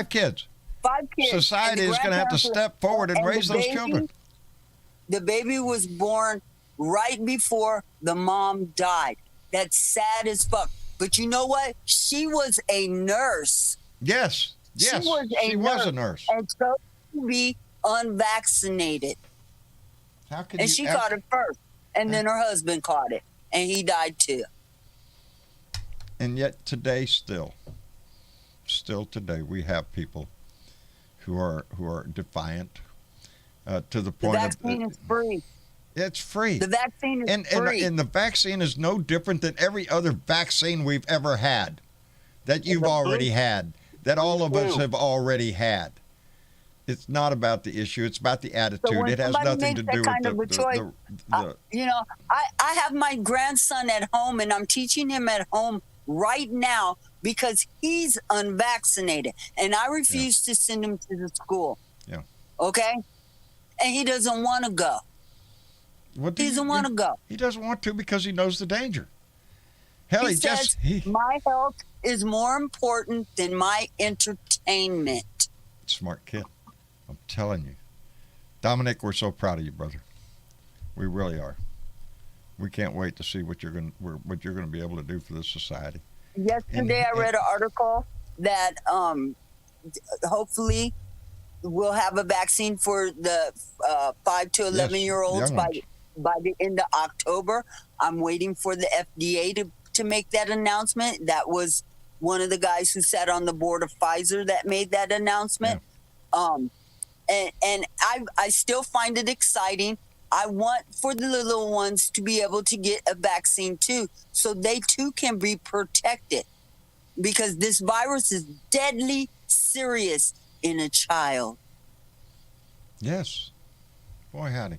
kids. 5 kids. Society is going to have to step forward and raise those children. The baby was born right before the mom died. That's sad as fuck. But you know what? She was a nurse. Yes. Yes, she was a nurse. And so to be unvaccinated. And she caught it first. And then her husband caught it. And he died too. And yet today still today, we have people who are defiant to the point the vaccine is free. It's free. The vaccine is free. And the vaccine is no different than every other vaccine we've ever had that you've already had. That all of us have already had. It's not about the issue. It's about the attitude. So it has nothing to do with the I have my grandson at home, and I'm teaching him at home right now because he's unvaccinated, and I refuse to send him to the school. Yeah. Okay? And he doesn't want to go. He doesn't want to go. He doesn't want to because he knows the danger. Hell, he says, my health is more important than my entertainment. Smart kid. I'm telling you. Dominic, we're so proud of you, brother. We really are. We can't wait to see what you're going to be able to do for this society. Yesterday I read an article that hopefully we'll have a vaccine for the 5 to 11-year-olds by the end of October. I'm waiting for the FDA to make that announcement. That was one of the guys who sat on the board of Pfizer that made that announcement. And I still find it exciting. I want for the little ones to be able to get a vaccine too, so they too can be protected, because this virus is deadly serious in a child. Yes. Boy, howdy.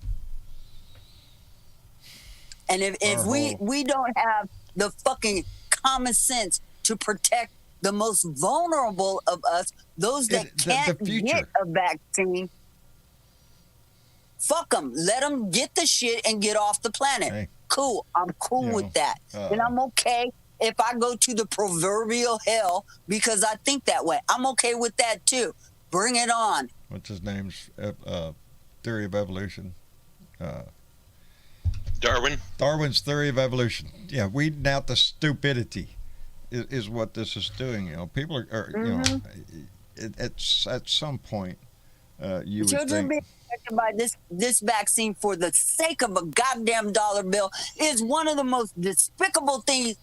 And if we don't have the fucking common sense to protect the most vulnerable of us, those that can't get a vaccine, fuck them. Let them get the shit and get off the planet. Hey. Cool. I'm cool with that. And I'm okay if I go to the proverbial hell because I think that way. I'm okay with that too. Bring it on. What's his name's theory of evolution? Darwin's theory of evolution. Yeah, weeding out the stupidity is what this is doing. You know, people are you know, at some point, you would Children think being affected by this vaccine for the sake of a goddamn dollar bill is one of the most despicable things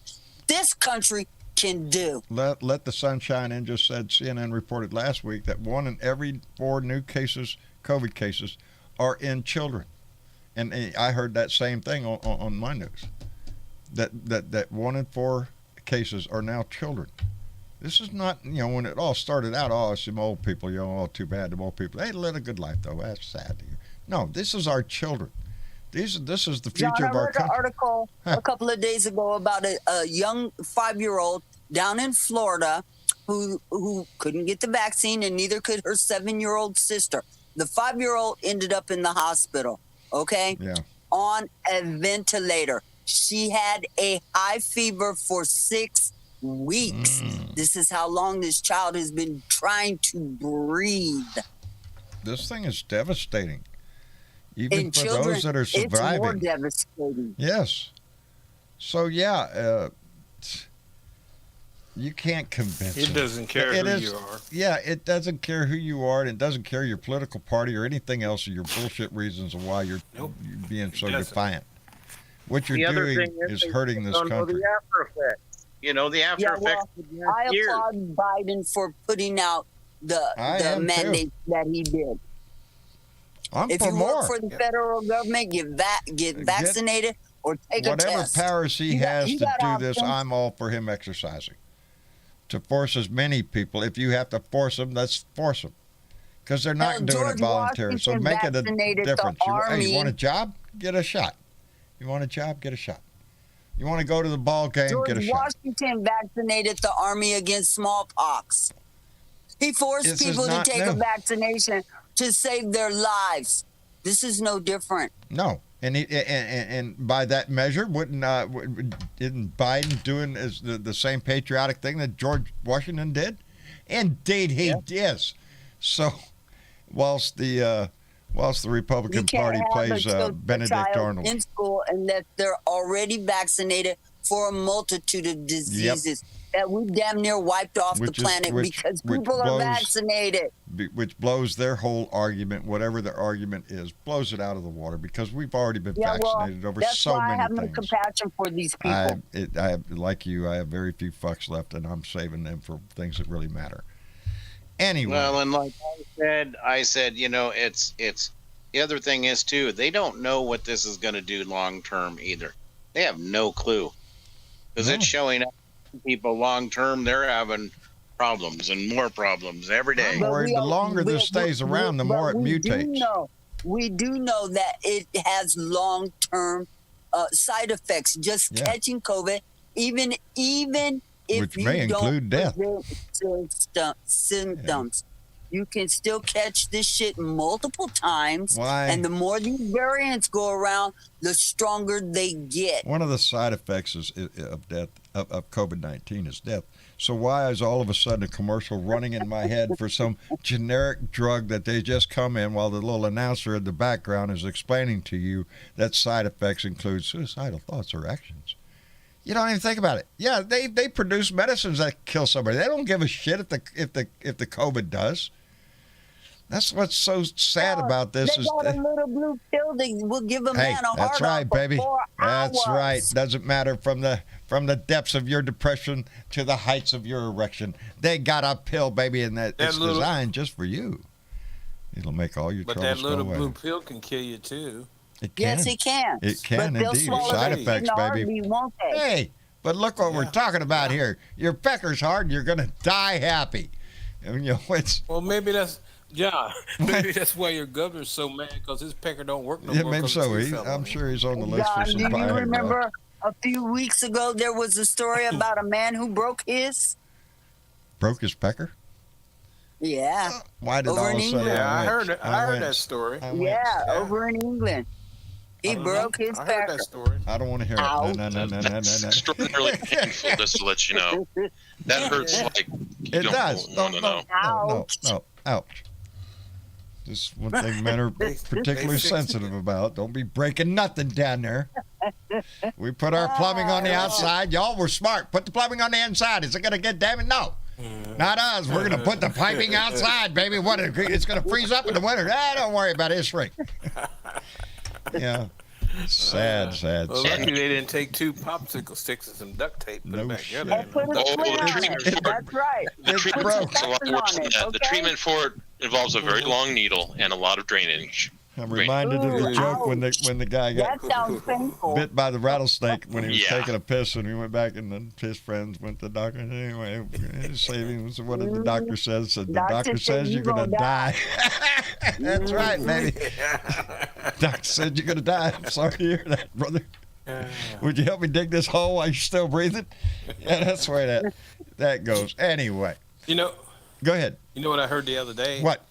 this country can do. Let the sun shine in. Just said CNN reported last week that 1 in every 4 new cases, COVID cases, are in children. And I heard that same thing on my news. That 1 in 4 cases are now children. This is not, you know, when it all started out, oh, it's some old people, you know, oh, too bad, the old people. They led a good life, though. That's sad to hear. No, this is our children. This is the future of our country. I read an article a couple of days ago about a young 5-year-old down in Florida who couldn't get the vaccine, and neither could her 7-year-old sister. The 5-year-old ended up in the hospital, okay? Yeah. On a ventilator. She had a high fever for 6 weeks. This is how long this child has been trying to breathe. This thing is devastating. Even In for children, those that are it's more surviving. devastating. Yes. So, yeah, you can't convince It them. doesn't care who you are. Yeah, it doesn't care who you are, and it doesn't care your political party or anything else or your bullshit reasons of why you're being so defiant. What you're doing is hurting this country. The after effect. You know, the after effects. I applaud Biden for putting out the mandate that he did. If you work for the federal government, get vaccinated or take a test. Whatever powers he has to do this, I'm all for him exercising. To force as many people, if you have to force them, let's force them. Because they're not doing it voluntarily. So make it a difference. You want a job? Get a shot. You want a job? Get a shot. You want to go to the ball game? Get a shot. George Washington vaccinated the army against smallpox. He forced people to take a vaccination to save their lives. This is no different. No, and by that measure, isn't Biden doing the same patriotic thing that George Washington did? Indeed, he is. So, whilst the Republican Party plays Benedict Arnold in school, and that they're already vaccinated for a multitude of diseases that we damn near wiped off the planet because people are vaccinated. Which blows their whole argument, whatever their argument is, blows it out of the water because we've already been vaccinated over so many things. That's why I have no compassion for these people. Like you, I have very few fucks left, and I'm saving them for things that really matter. Anyway. Well, and like I said, you know, it's the other thing is too, they don't know what this is going to do long term either. They have no clue because it's showing up to people long term. They're having problems and more problems every day. I'm worried the longer this stays around, the more it mutates. We do know that it has long term side effects. Just catching COVID, even if which may include death. Symptoms. You can still catch this shit multiple times. Why? And the more these variants go around, the stronger they get. One of the side effects of death of COVID-19 is death. So why is all of a sudden a commercial running in my head for some generic drug that they just come in while the little announcer in the background is explaining to you that side effects include suicidal thoughts or actions? You don't even think about it. Yeah, they produce medicines that kill somebody. They don't give a shit if the COVID does. That's what's so sad about this. They got a little blue pill that will give a man a heart that's right, baby. 4 hours. That's right. Doesn't matter from the depths of your depression to the heights of your erection. They got a pill, baby, and it's designed just for you. It'll make all your troubles go away. But that little blue pill can kill you too. It can. Yes, it can. It can indeed. Side effects, baby. Hey, but look what we're talking about here. Your pecker's hard. You're gonna die happy. And, you know, well, maybe Yeah, maybe that's why your governor's so mad because his pecker don't work no Yeah, more. maybe 'cause so. the tooth fell I'm on sure he's on the list John, for some do you Viagra. remember a few weeks ago there was a story about a man who broke his? Broke his pecker? Yeah. Why did Over all in of a sudden England. Yeah, I heard it. I heard that winced. story. I Yeah, winced. over in England. He broke his I heard pecker. that story. I don't want to hear it. Ouch. No. That's extraordinarily painful, just to let you know. That hurts like you It don't does. want to know. No. Ouch. This is one thing men are particularly sensitive about. Don't be breaking nothing down there. We put our plumbing on the outside. Y'all were smart. Put the plumbing on the inside. Is it going to get damaged? No. Not us. We're going to put the piping outside, baby. What? It's going to freeze up in the winter. Don't worry about it. It's shrink. Yeah. Sad. Well, lucky they didn't take 2 popsicle sticks and some duct tape and put it back together. And put a splint on it. That's right. The treatment Put a lot something worse on than it, that. The okay? treatment for it involves a very long needle and a lot of drainage. I'm reminded of the joke when the guy got That sounds painful. bit by the rattlesnake when he was Yeah. taking a piss, and he went back, and then his friends went to the doctor. Anyway, saving. So what did the doctor say? Said the doctor says you're gonna die. That's right, baby. Doctor said you're gonna die. I'm sorry to hear that, brother. Would you help me dig this hole while you're still breathing? Yeah, that's the way that goes. Anyway, go ahead. You know what I heard the other day? What?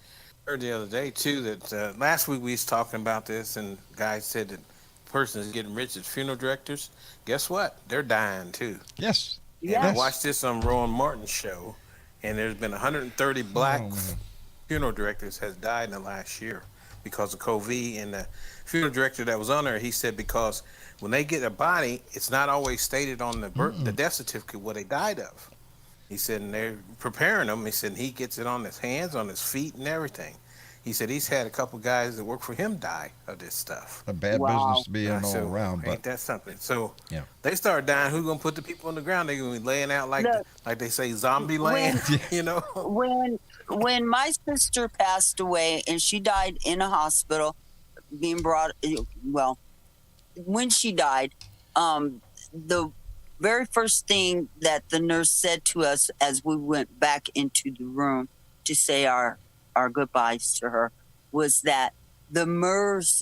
I heard the other day too that last week we was talking about this, and the guy said that the person is getting rich as funeral directors. Guess what? They're dying too. Yes. And I watched this on Rowan Martin's show, and there's been 130 black funeral directors has died in the last year because of COVID. And the funeral director that was on there, he said because when they get a body, it's not always stated on the death certificate what they died of. He said, and they're preparing him. He said, and he gets it on his hands, on his feet, and everything. He said he's had a couple guys that work for him die of this stuff. A bad business to be in all around, ain't but that something? So yeah. They start dying. Who's gonna put the people on the ground? They're gonna be laying out like they say, zombie land. You know. When my sister passed away and she died in a hospital, being brought when she died, the very first thing that the nurse said to us as we went back into the room to say our goodbyes to her was that the MERS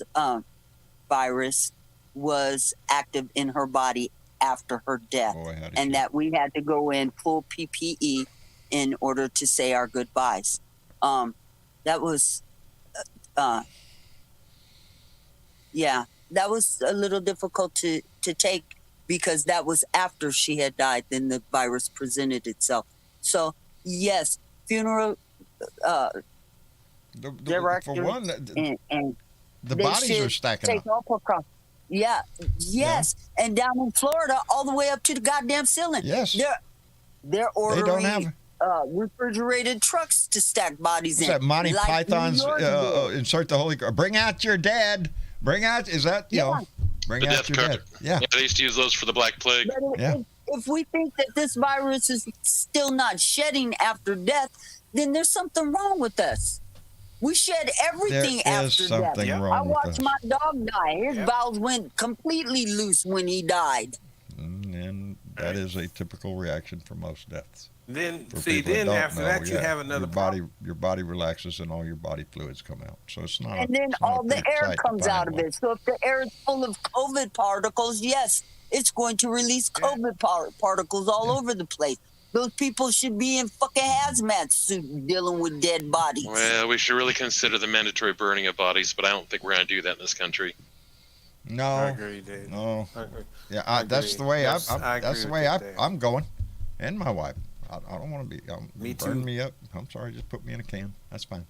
virus was active in her body after her death, and that we had to go in full PPE in order to say our goodbyes. That was that was a little difficult to take, because that was after she had died, then the virus presented itself. So, yes, funeral directors for one, and the bodies are stacking up. Yes. And down in Florida, all the way up to the goddamn ceiling. Yes. They're ordering refrigerated trucks to stack bodies in. That Monty like Python's New York did. Insert the Holy... Bring out your dead. Bring out... Is that, Bring the out death your card. dead. Yeah. They used to use those for the Black Plague. If we think that this virus is still not shedding after death, then there's something wrong with us. We shed everything after death. I watched my dog die. His bowels went completely loose when he died. And that is a typical reaction for most deaths. Then For see, people then don't after know, that you have another your body relaxes and all your body fluids come out. So it's not. And then all the air comes out of it. So if the air is full of COVID particles, yes, it's going to release COVID particles all over the place. Those people should be in fucking hazmat suit dealing with dead bodies. Well, we should really consider the mandatory burning of bodies, but I don't think we're going to do that in this country. No. I agree, Dave. No. I agree. Yeah, that's the way Yes, I that's the agree way with that, Dave. I'm going, and my wife. I don't want to be. Me burn too. me up. I'm sorry. Just put me in a can. That's fine.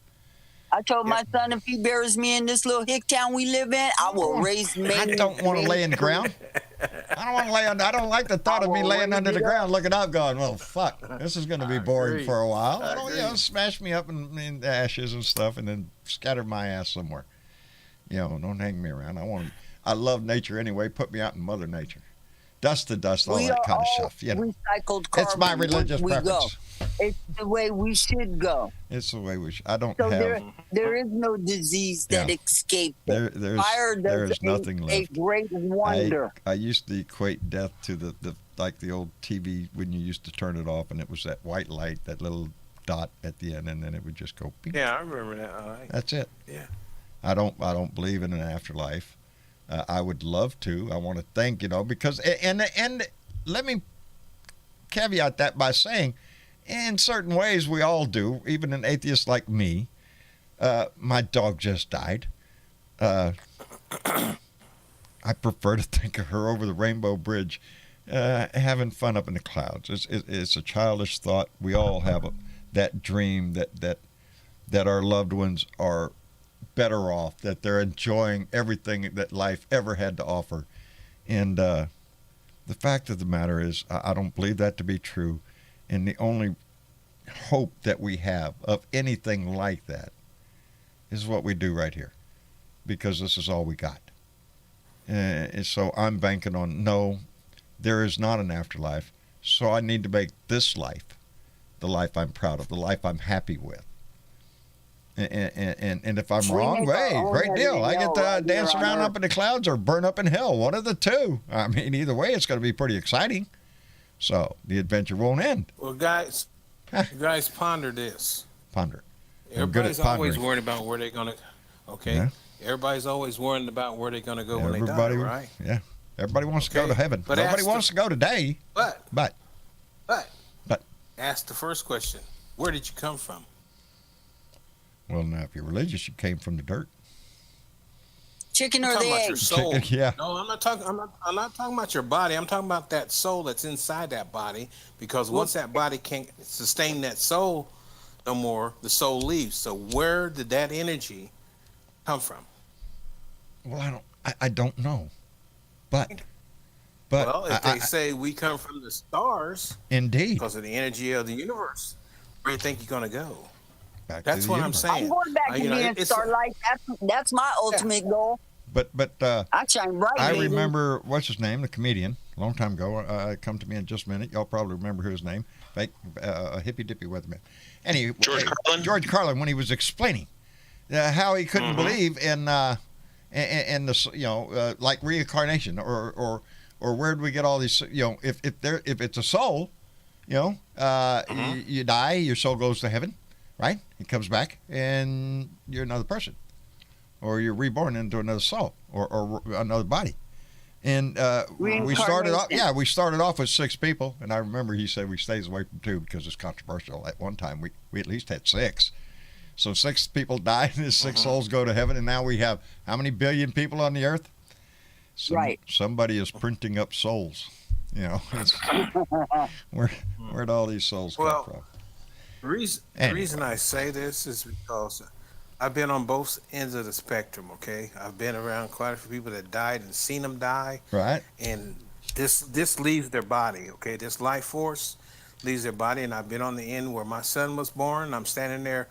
I told my son if he buries me in this little hick town we live in, I will raise me. I don't want to lay in the ground. I don't want to lay on. I don't like the thought of me laying under the ground, looking up, going, "Well, fuck, this is going to be boring for a while." I don't, smash me up in the ashes and stuff, and then scatter my ass somewhere. Don't hang me around. I love nature anyway. Put me out in Mother Nature. Dust to dust, all that kind of stuff. Recycled carbon. It's my religious preference. It's the way we should go. It's the way we should. I don't So have. there is no disease that escaped it. Fire there's nothing left. A great wonder. I used to equate death to the like the old TV when you used to turn it off and it was that white light, that little dot at the end, and then it would just go. Beep. Yeah, I remember that. All right. That's it. Yeah. I don't believe in an afterlife. I would love to. I want to think, because and let me caveat that by saying, in certain ways we all do, even an atheist like me. My dog just died. I prefer to think of her over the Rainbow Bridge, having fun up in the clouds. It's a childish thought. We all have that dream that our loved ones are better off, that they're enjoying everything that life ever had to offer. And the fact of the matter is, I don't believe that to be true. And the only hope that we have of anything like that is what we do right here, because this is all we got. So I'm banking on, no, there is not an afterlife. So I need to make this life the life I'm proud of, the life I'm happy with. And if I'm wrong, hey, great deal. I get to dance around up in the clouds or burn up in hell. One of the two. I mean, either way, it's going to be pretty exciting. So the adventure won't end. Well, guys, you guys ponder this. Ponder. Everybody's always worried about where they're going to. Okay. Yeah. Everybody's always worried about where they're going to go when they die, right? Yeah. Everybody wants to go to heaven. But nobody wants to go today. But. Ask the first question. Where did you come from? Well, now, if you're religious, you came from the dirt. Chicken or the egg? Your soul. Chicken, yeah. No, I'm not talking about your body. I'm talking about that soul that's inside that body. Because once that body can't sustain that soul no more, the soul leaves. So where did that energy come from? Well, I don't know. But well, if they say we come from the stars, indeed, because of the energy of the universe, where do you think you're going to go? That's what I'm saying. I'm going back to being starlight. That's my ultimate goal. But I shine bright. I remember, what's his name, the comedian, a long time ago. Come to me in just a minute. Y'all probably remember his name. Fake hippy dippy weatherman. Anyway, George Carlin, when he was explaining how he couldn't believe in the like reincarnation or where do we get all these, if it's a soul, you die, your soul goes to heaven. Right? It comes back, and you're another person, or you're reborn into another soul, or another body. And we started off with 6 people, and I remember he said we stays away from 2 because it's controversial. At one time, we at least had 6. So 6 people died, and 6 souls go to heaven, and now we have how many billion people on the earth? Somebody is printing up souls. Where'd all these souls come from? The reason I say this is because I've been on both ends of the spectrum, okay? I've been around quite a few people that died and seen them die. Right. And this leaves their body, okay? This life force leaves their body, and I've been on the end where my son was born. I'm standing there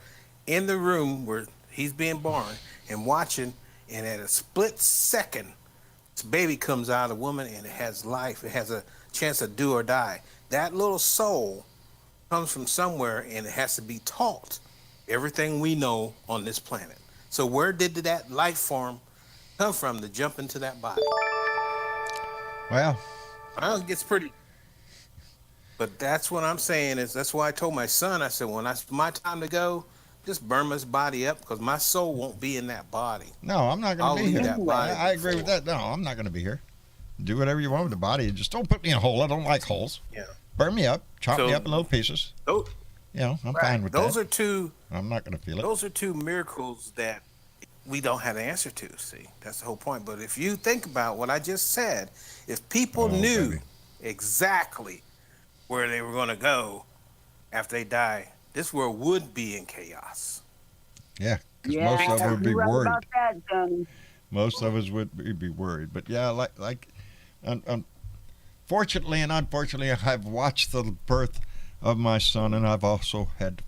in the room where he's being born and watching, and at a split second, this baby comes out of the woman, and it has life. It has a chance to do or die. That little soul comes from somewhere, and it has to be taught everything we know on this planet. So where did that life form come from to jump into that body? Well, it gets pretty. But that's what I'm saying is that's why I told my son, I said, when it's my time to go, just burn his body up because my soul won't be in that body. No, I'm not going to be here. I agree with that. No, I'm not going to be here. Do whatever you want with the body. Just don't put me in a hole. I don't like holes. Yeah. Burn me up, chop me up in little pieces. I'm fine with that. Those are 2. I'm not going to feel it. Those are 2 miracles that we don't have the answer to. See, that's the whole point. But if you think about what I just said, if people knew exactly where they were going to go after they die, this world would be in chaos. Yeah, because most of us would be worried. About that, most of us would be worried. But yeah, fortunately and unfortunately, I've watched the birth of my son, and I've also had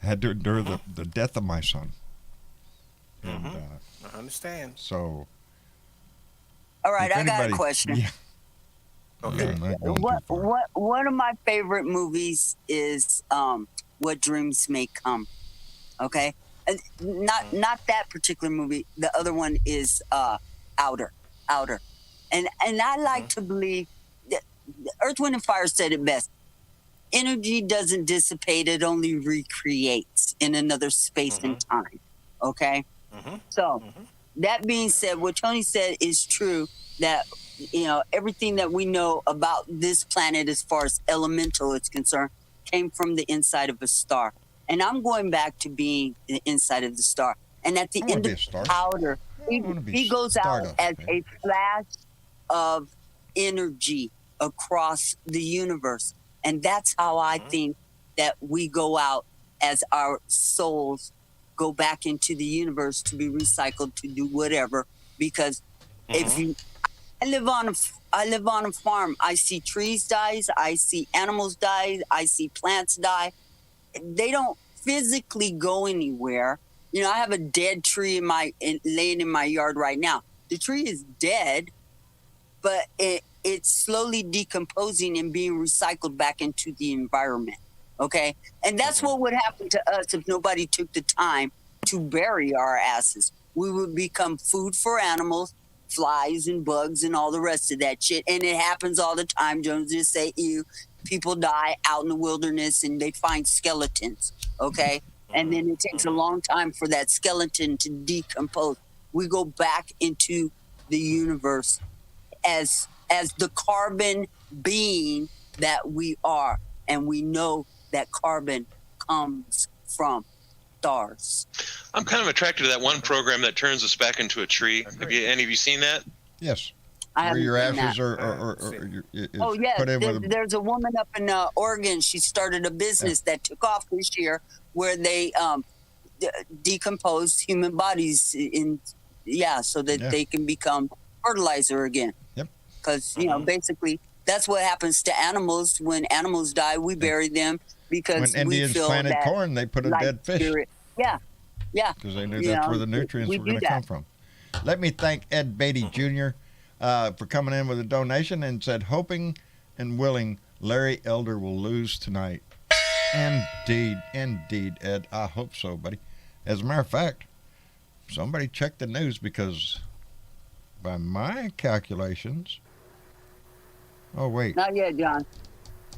to endure the death of my son. And, I understand. So, all right, I got a question. Yeah. Okay. One of my favorite movies is What Dreams May Come. Okay, not that particular movie. The other one is Outer. And I like to believe that Earth, Wind, and Fire said it best. energy doesn't dissipate; it only recreates in another space and time. Okay. So, that being said, what Tony said is true. That everything that we know about this planet, as far as elemental is concerned, came from the inside of a star. And I'm going back to being the inside of the star. And at the end of the powder, he goes out as a flash of energy across the universe. And that's how I think that we go out as our souls go back into the universe to be recycled to do whatever. Because if you, I live on a farm. I see trees die. I see animals die. I see plants die. They don't physically go anywhere. I have a dead tree laying in my yard right now. The tree is dead, but it's slowly decomposing and being recycled back into the environment. Okay? And that's what would happen to us if nobody took the time to bury our asses. We would become food for animals, flies and bugs and all the rest of that shit. And it happens all the time. Don't just say ew. People die out in the wilderness and they find skeletons. Okay? And then it takes a long time for that skeleton to decompose. We go back into the universe as the carbon being that we are. And we know that carbon comes from stars. I'm kind of attracted to that one program that turns us back into a tree. Have any of you seen that? Yes. Where your ashes are put in with there's a woman up in Oregon. She started a business that took off this year where they decompose human bodies so that they can become fertilizer again. Yep. Because, basically that's what happens to animals. When animals die, we bury them because when Indians planted corn, they put a dead fish. Spirit. Yeah. Because they knew that's where the nutrients were going to come from. Let me thank Ed Beatty Jr. For coming in with a donation and said, hoping and willing Larry Elder will lose tonight. Indeed, Ed. I hope so, buddy. As a matter of fact, somebody check the news because by my calculations... Oh, wait. Not yet, John.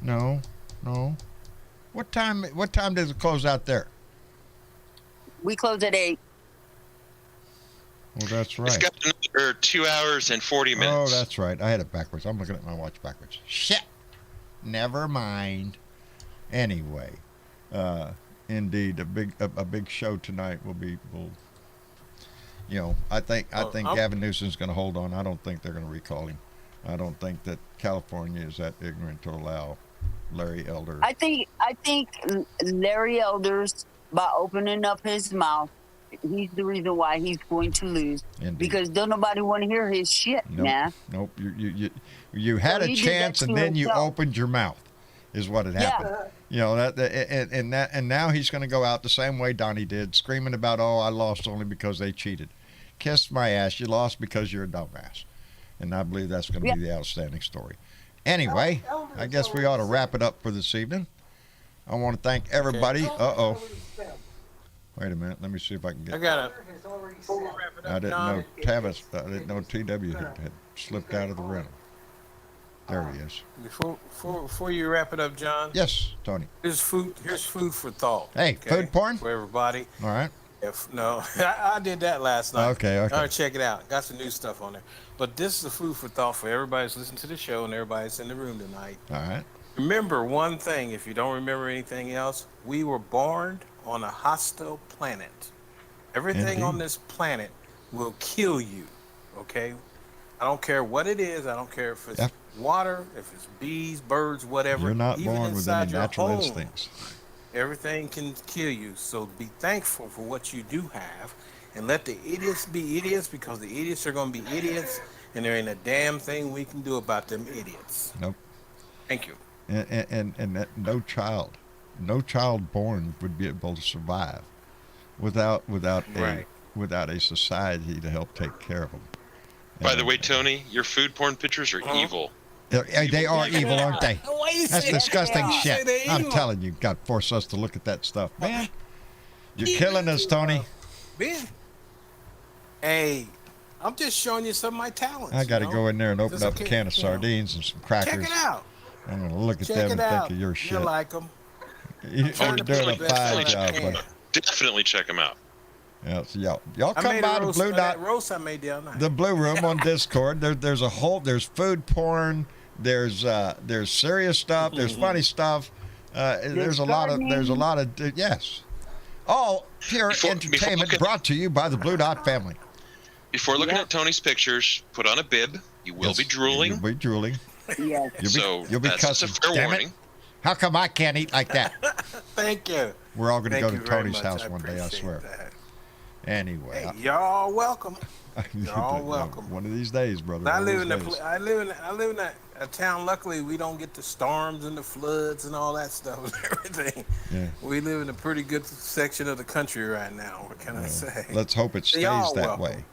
No. What time does it close out there? We close at 8. Well, that's right. It's got another 2 hours and 40 minutes. Oh, that's right. I had it backwards. I'm looking at my watch backwards. Shit. Never mind. Anyway, indeed, a big show tonight will. I think Gavin Newsom's going to hold on. I don't think they're going to recall him. I don't think that California is that ignorant to allow Larry Elder. I think Larry Elder's, by opening up his mouth, he's the reason why he's going to lose. Indeed. Because don't nobody want to hear his shit, man. Nope. You had a chance and then you opened your mouth, is what had happened. And now he's going to go out the same way Donnie did, screaming about, I lost only because they cheated. Kiss my ass. You lost because you're a dumbass. And I believe that's going to be the outstanding story. Anyway, I guess we ought to wrap it up for this evening. I want to thank everybody. Uh-oh. Wait a minute. Let me see if I can get... I got it. I didn't know TW had slipped out of the rental. There he is. Before you wrap it up, John. Yes, Tony. Here's food for thought. Hey, food porn? For everybody. All right. I did that last night. Okay. All right, check it out. Got some new stuff on there. But this is the food for thought for everybody who's listening to the show and everybody that's in the room tonight. All right. Remember one thing, if you don't remember anything else, we were born on a hostile planet. Everything on this planet will kill you, okay? I don't care what it is. I don't care if it's water, if it's bees, birds, whatever. You're not even born with any natural home, instincts. Everything can kill you. So be thankful for what you do have and let the idiots be idiots because the idiots are going to be idiots and there ain't a damn thing we can do about them idiots. Nope. Thank you. And that no child born would be able to survive without a society to help take care of them. By the way, Tony, your food porn pictures are evil. They are evil, aren't they? That's disgusting shit. I'm telling you, God force us to look at that stuff, man. You're killing us, Tony. Ben, hey, I'm just showing you some of my talents. I got to go in there and open up a can of sardines and some crackers. Check it out. I'm going to look at Check them it and out. think of your shit. You like them. You're doing a fine job, buddy. Definitely check them out. Yeah, so y'all I come made by a the roast, Blue Dot. that roast I made the other night. The Blue Room on Discord. There's food porn. There's serious stuff. There's funny stuff. There's a lot of yes. All pure entertainment brought to you by the Blue Dot family. Before looking at Tony's pictures, put on a bib. You will be drooling. You'll be drooling. Yes. You'll be that's cussing. a fair Damn warning. it. How come I can't eat like that? Thank you. We're all going to Thank go you to very Tony's much. house I one day, I appreciate swear. that. Anyway. Hey, y'all welcome. Y'all welcome. One of these days, brother. I live in a town. Luckily, we don't get the storms and the floods and all that stuff and everything. Yeah. We live in a pretty good section of the country right now. What can I say? Let's hope it stays Y'all that welcome. way.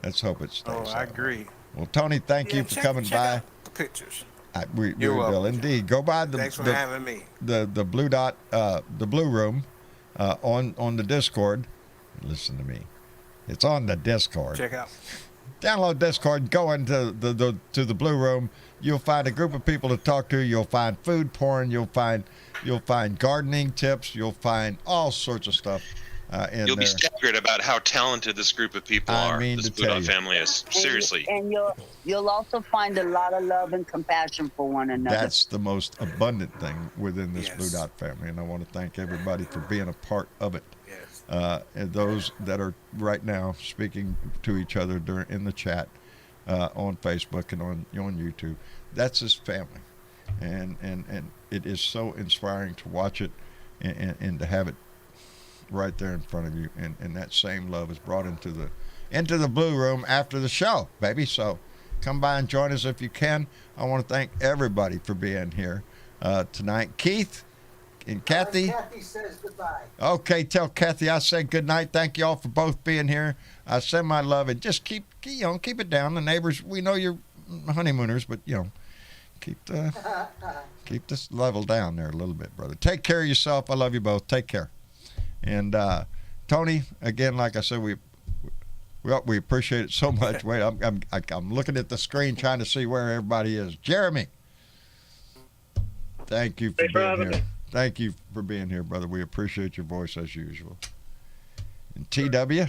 Let's hope it stays. Oh, I agree. Well, Tony, thank you for coming by. Out the pictures. We You're will welcome, indeed. Go by Thanks for having me. the Blue Dot, the Blue Room, on the Discord. Listen to me. It's on the Discord. Check out. Download Discord. Go into the Blue Room. You'll find a group of people to talk to. You'll find food porn. You'll find gardening tips. You'll find all sorts of stuff. You'll be staggered about how talented this group of people are. This Blue Dot family is. Seriously. And you'll also find a lot of love and compassion for one another. That's the most abundant thing within this Blue Dot family, and I want to thank everybody for being a part of it. And those that are right now speaking to each other in the chat on Facebook and on YouTube, that's his family, and it is so inspiring to watch it and to have it right there in front of you, and that same love is brought into the Blue Room after the show, baby. So come by and join us if you can. I want to thank everybody for being here tonight. Keith and Kathy. Kathy says goodbye. Okay, tell Kathy I said good night. Thank you all for both being here. I send my love, and just keep it down. The neighbors, we know you're honeymooners, but keep this level down there a little bit, brother. Take care of yourself. I love you both. Take care. And Tony, again, like I said, we appreciate it so much. Wait, I'm looking at the screen trying to see where everybody is. Jeremy, thank you for being here. Thank you for being here, brother. We appreciate your voice as usual. And TW,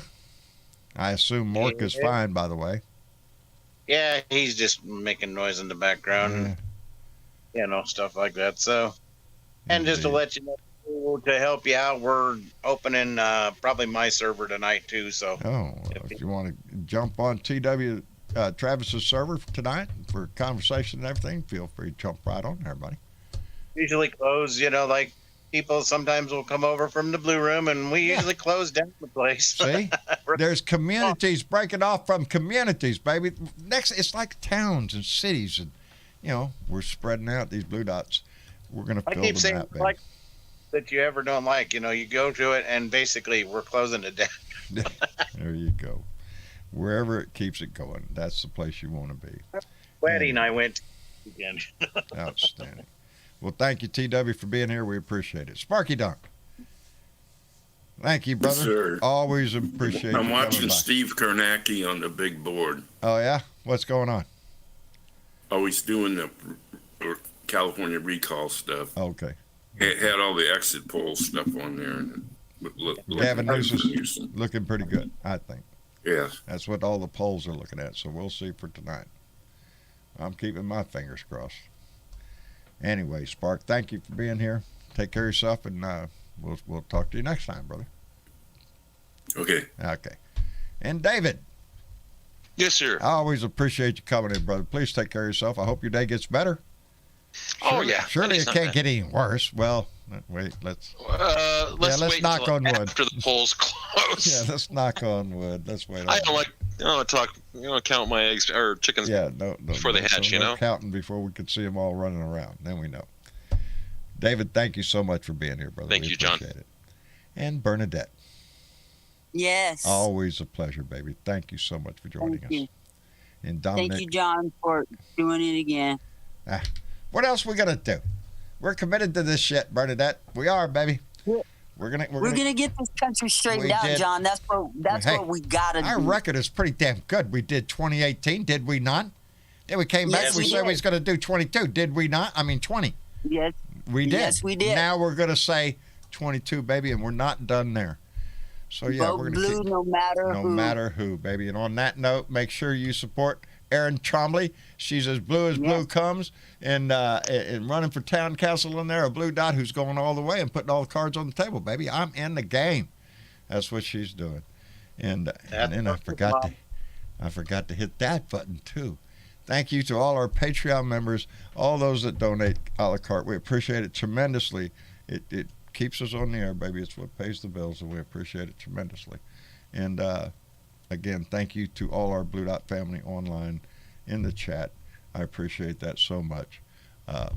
I assume Mork is fine, by the way. Yeah, he's just making noise in the background, stuff like that. So, and just to let you know, to help you out, we're opening probably my server tonight too. So, if you want to jump on TW Travis's server tonight for conversation and everything, feel free to jump right on there, buddy. Usually close, like people sometimes will come over from the Blue Room, and we usually close down the place. See, there's communities breaking off from communities, baby. Next, it's like towns and cities, and we're spreading out these Blue Dots. We're gonna fill keep them saying out, baby. like that you ever don't like. You go to it, and basically we're closing it down. There you go. Wherever it keeps it going, that's the place you want to be. Wedding I went to again. Outstanding. Well, thank you, TW, for being here. We appreciate it. Sparky Dunk. Thank you, brother. Yes, sir. Always appreciate I'm you watching coming by. Steve Kornacki on the big board. Oh, yeah? What's going on? Oh, he's doing the California recall stuff. Okay. It had all the exit poll stuff on there. And Gavin Newsom looking pretty good, I think. Yes. That's what all the polls are looking at, so we'll see for tonight. I'm keeping my fingers crossed. Anyway, Spark, thank you for being here. Take care of yourself, and we'll talk to you next time, brother. Okay. Okay. And David. Yes, sir. I always appreciate you coming in, brother. Please take care of yourself. I hope your day gets better. Surely it can't get any worse. Well, wait, let's wait knock on wood after the polls close. Yeah, let's knock on wood. Let's wait. I don't talk. Count my eggs or chickens. Yeah, before they hatch. No counting before we could see them all running around. Then we know. David, thank you so much for being here, brother. Thank you, John. It. And Bernadette. Yes. Always a pleasure, baby. Thank you so much for joining us. And Dominic. Thank you, John, for doing it again. What else we gonna do? We're committed to this shit, Bernadette. We are, baby. We're gonna get this country straightened out, John. That's what we gotta do. Our record is pretty damn good. We did 2018, did we not? Yeah, we came back. Yes, We we said did. we was going to do 22. Did we not? I mean, 20. Yes. We did. Yes, we did. Now we're going to say 22, baby, and we're not done there. So, yeah, Vote we're going to blue keep. no matter No who. matter who, baby. And on that note, make sure you support Erin Trombley. She's as blue comes, and running for town council in there, a blue dot who's going all the way and putting all the cards on the table, baby. I'm in the game. That's what she's doing. And then I forgot to hit that button too. Thank you to all our Patreon members, all those that donate a la carte. We appreciate it tremendously. It keeps us on the air, baby. It's what pays the bills, and we appreciate it tremendously. And again, thank you to all our Blue Dot family online in the chat. I appreciate that so much. Let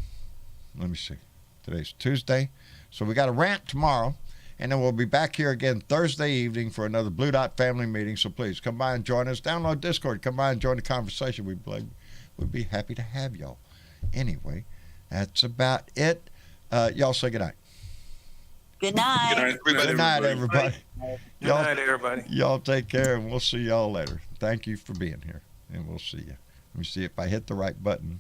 me see. Today's Tuesday. So we got a rant tomorrow, and then we'll be back here again Thursday evening for another Blue Dot family meeting. So please come by and join us. Download Discord. Come by and join the conversation. We'd be happy to have y'all. Anyway, that's about it. Y'all say goodnight. Good night. Good night, everybody. Good night, everybody. Y'all take care, and we'll see y'all later. Thank you for being here, and we'll see you. Let me see if I hit the right button.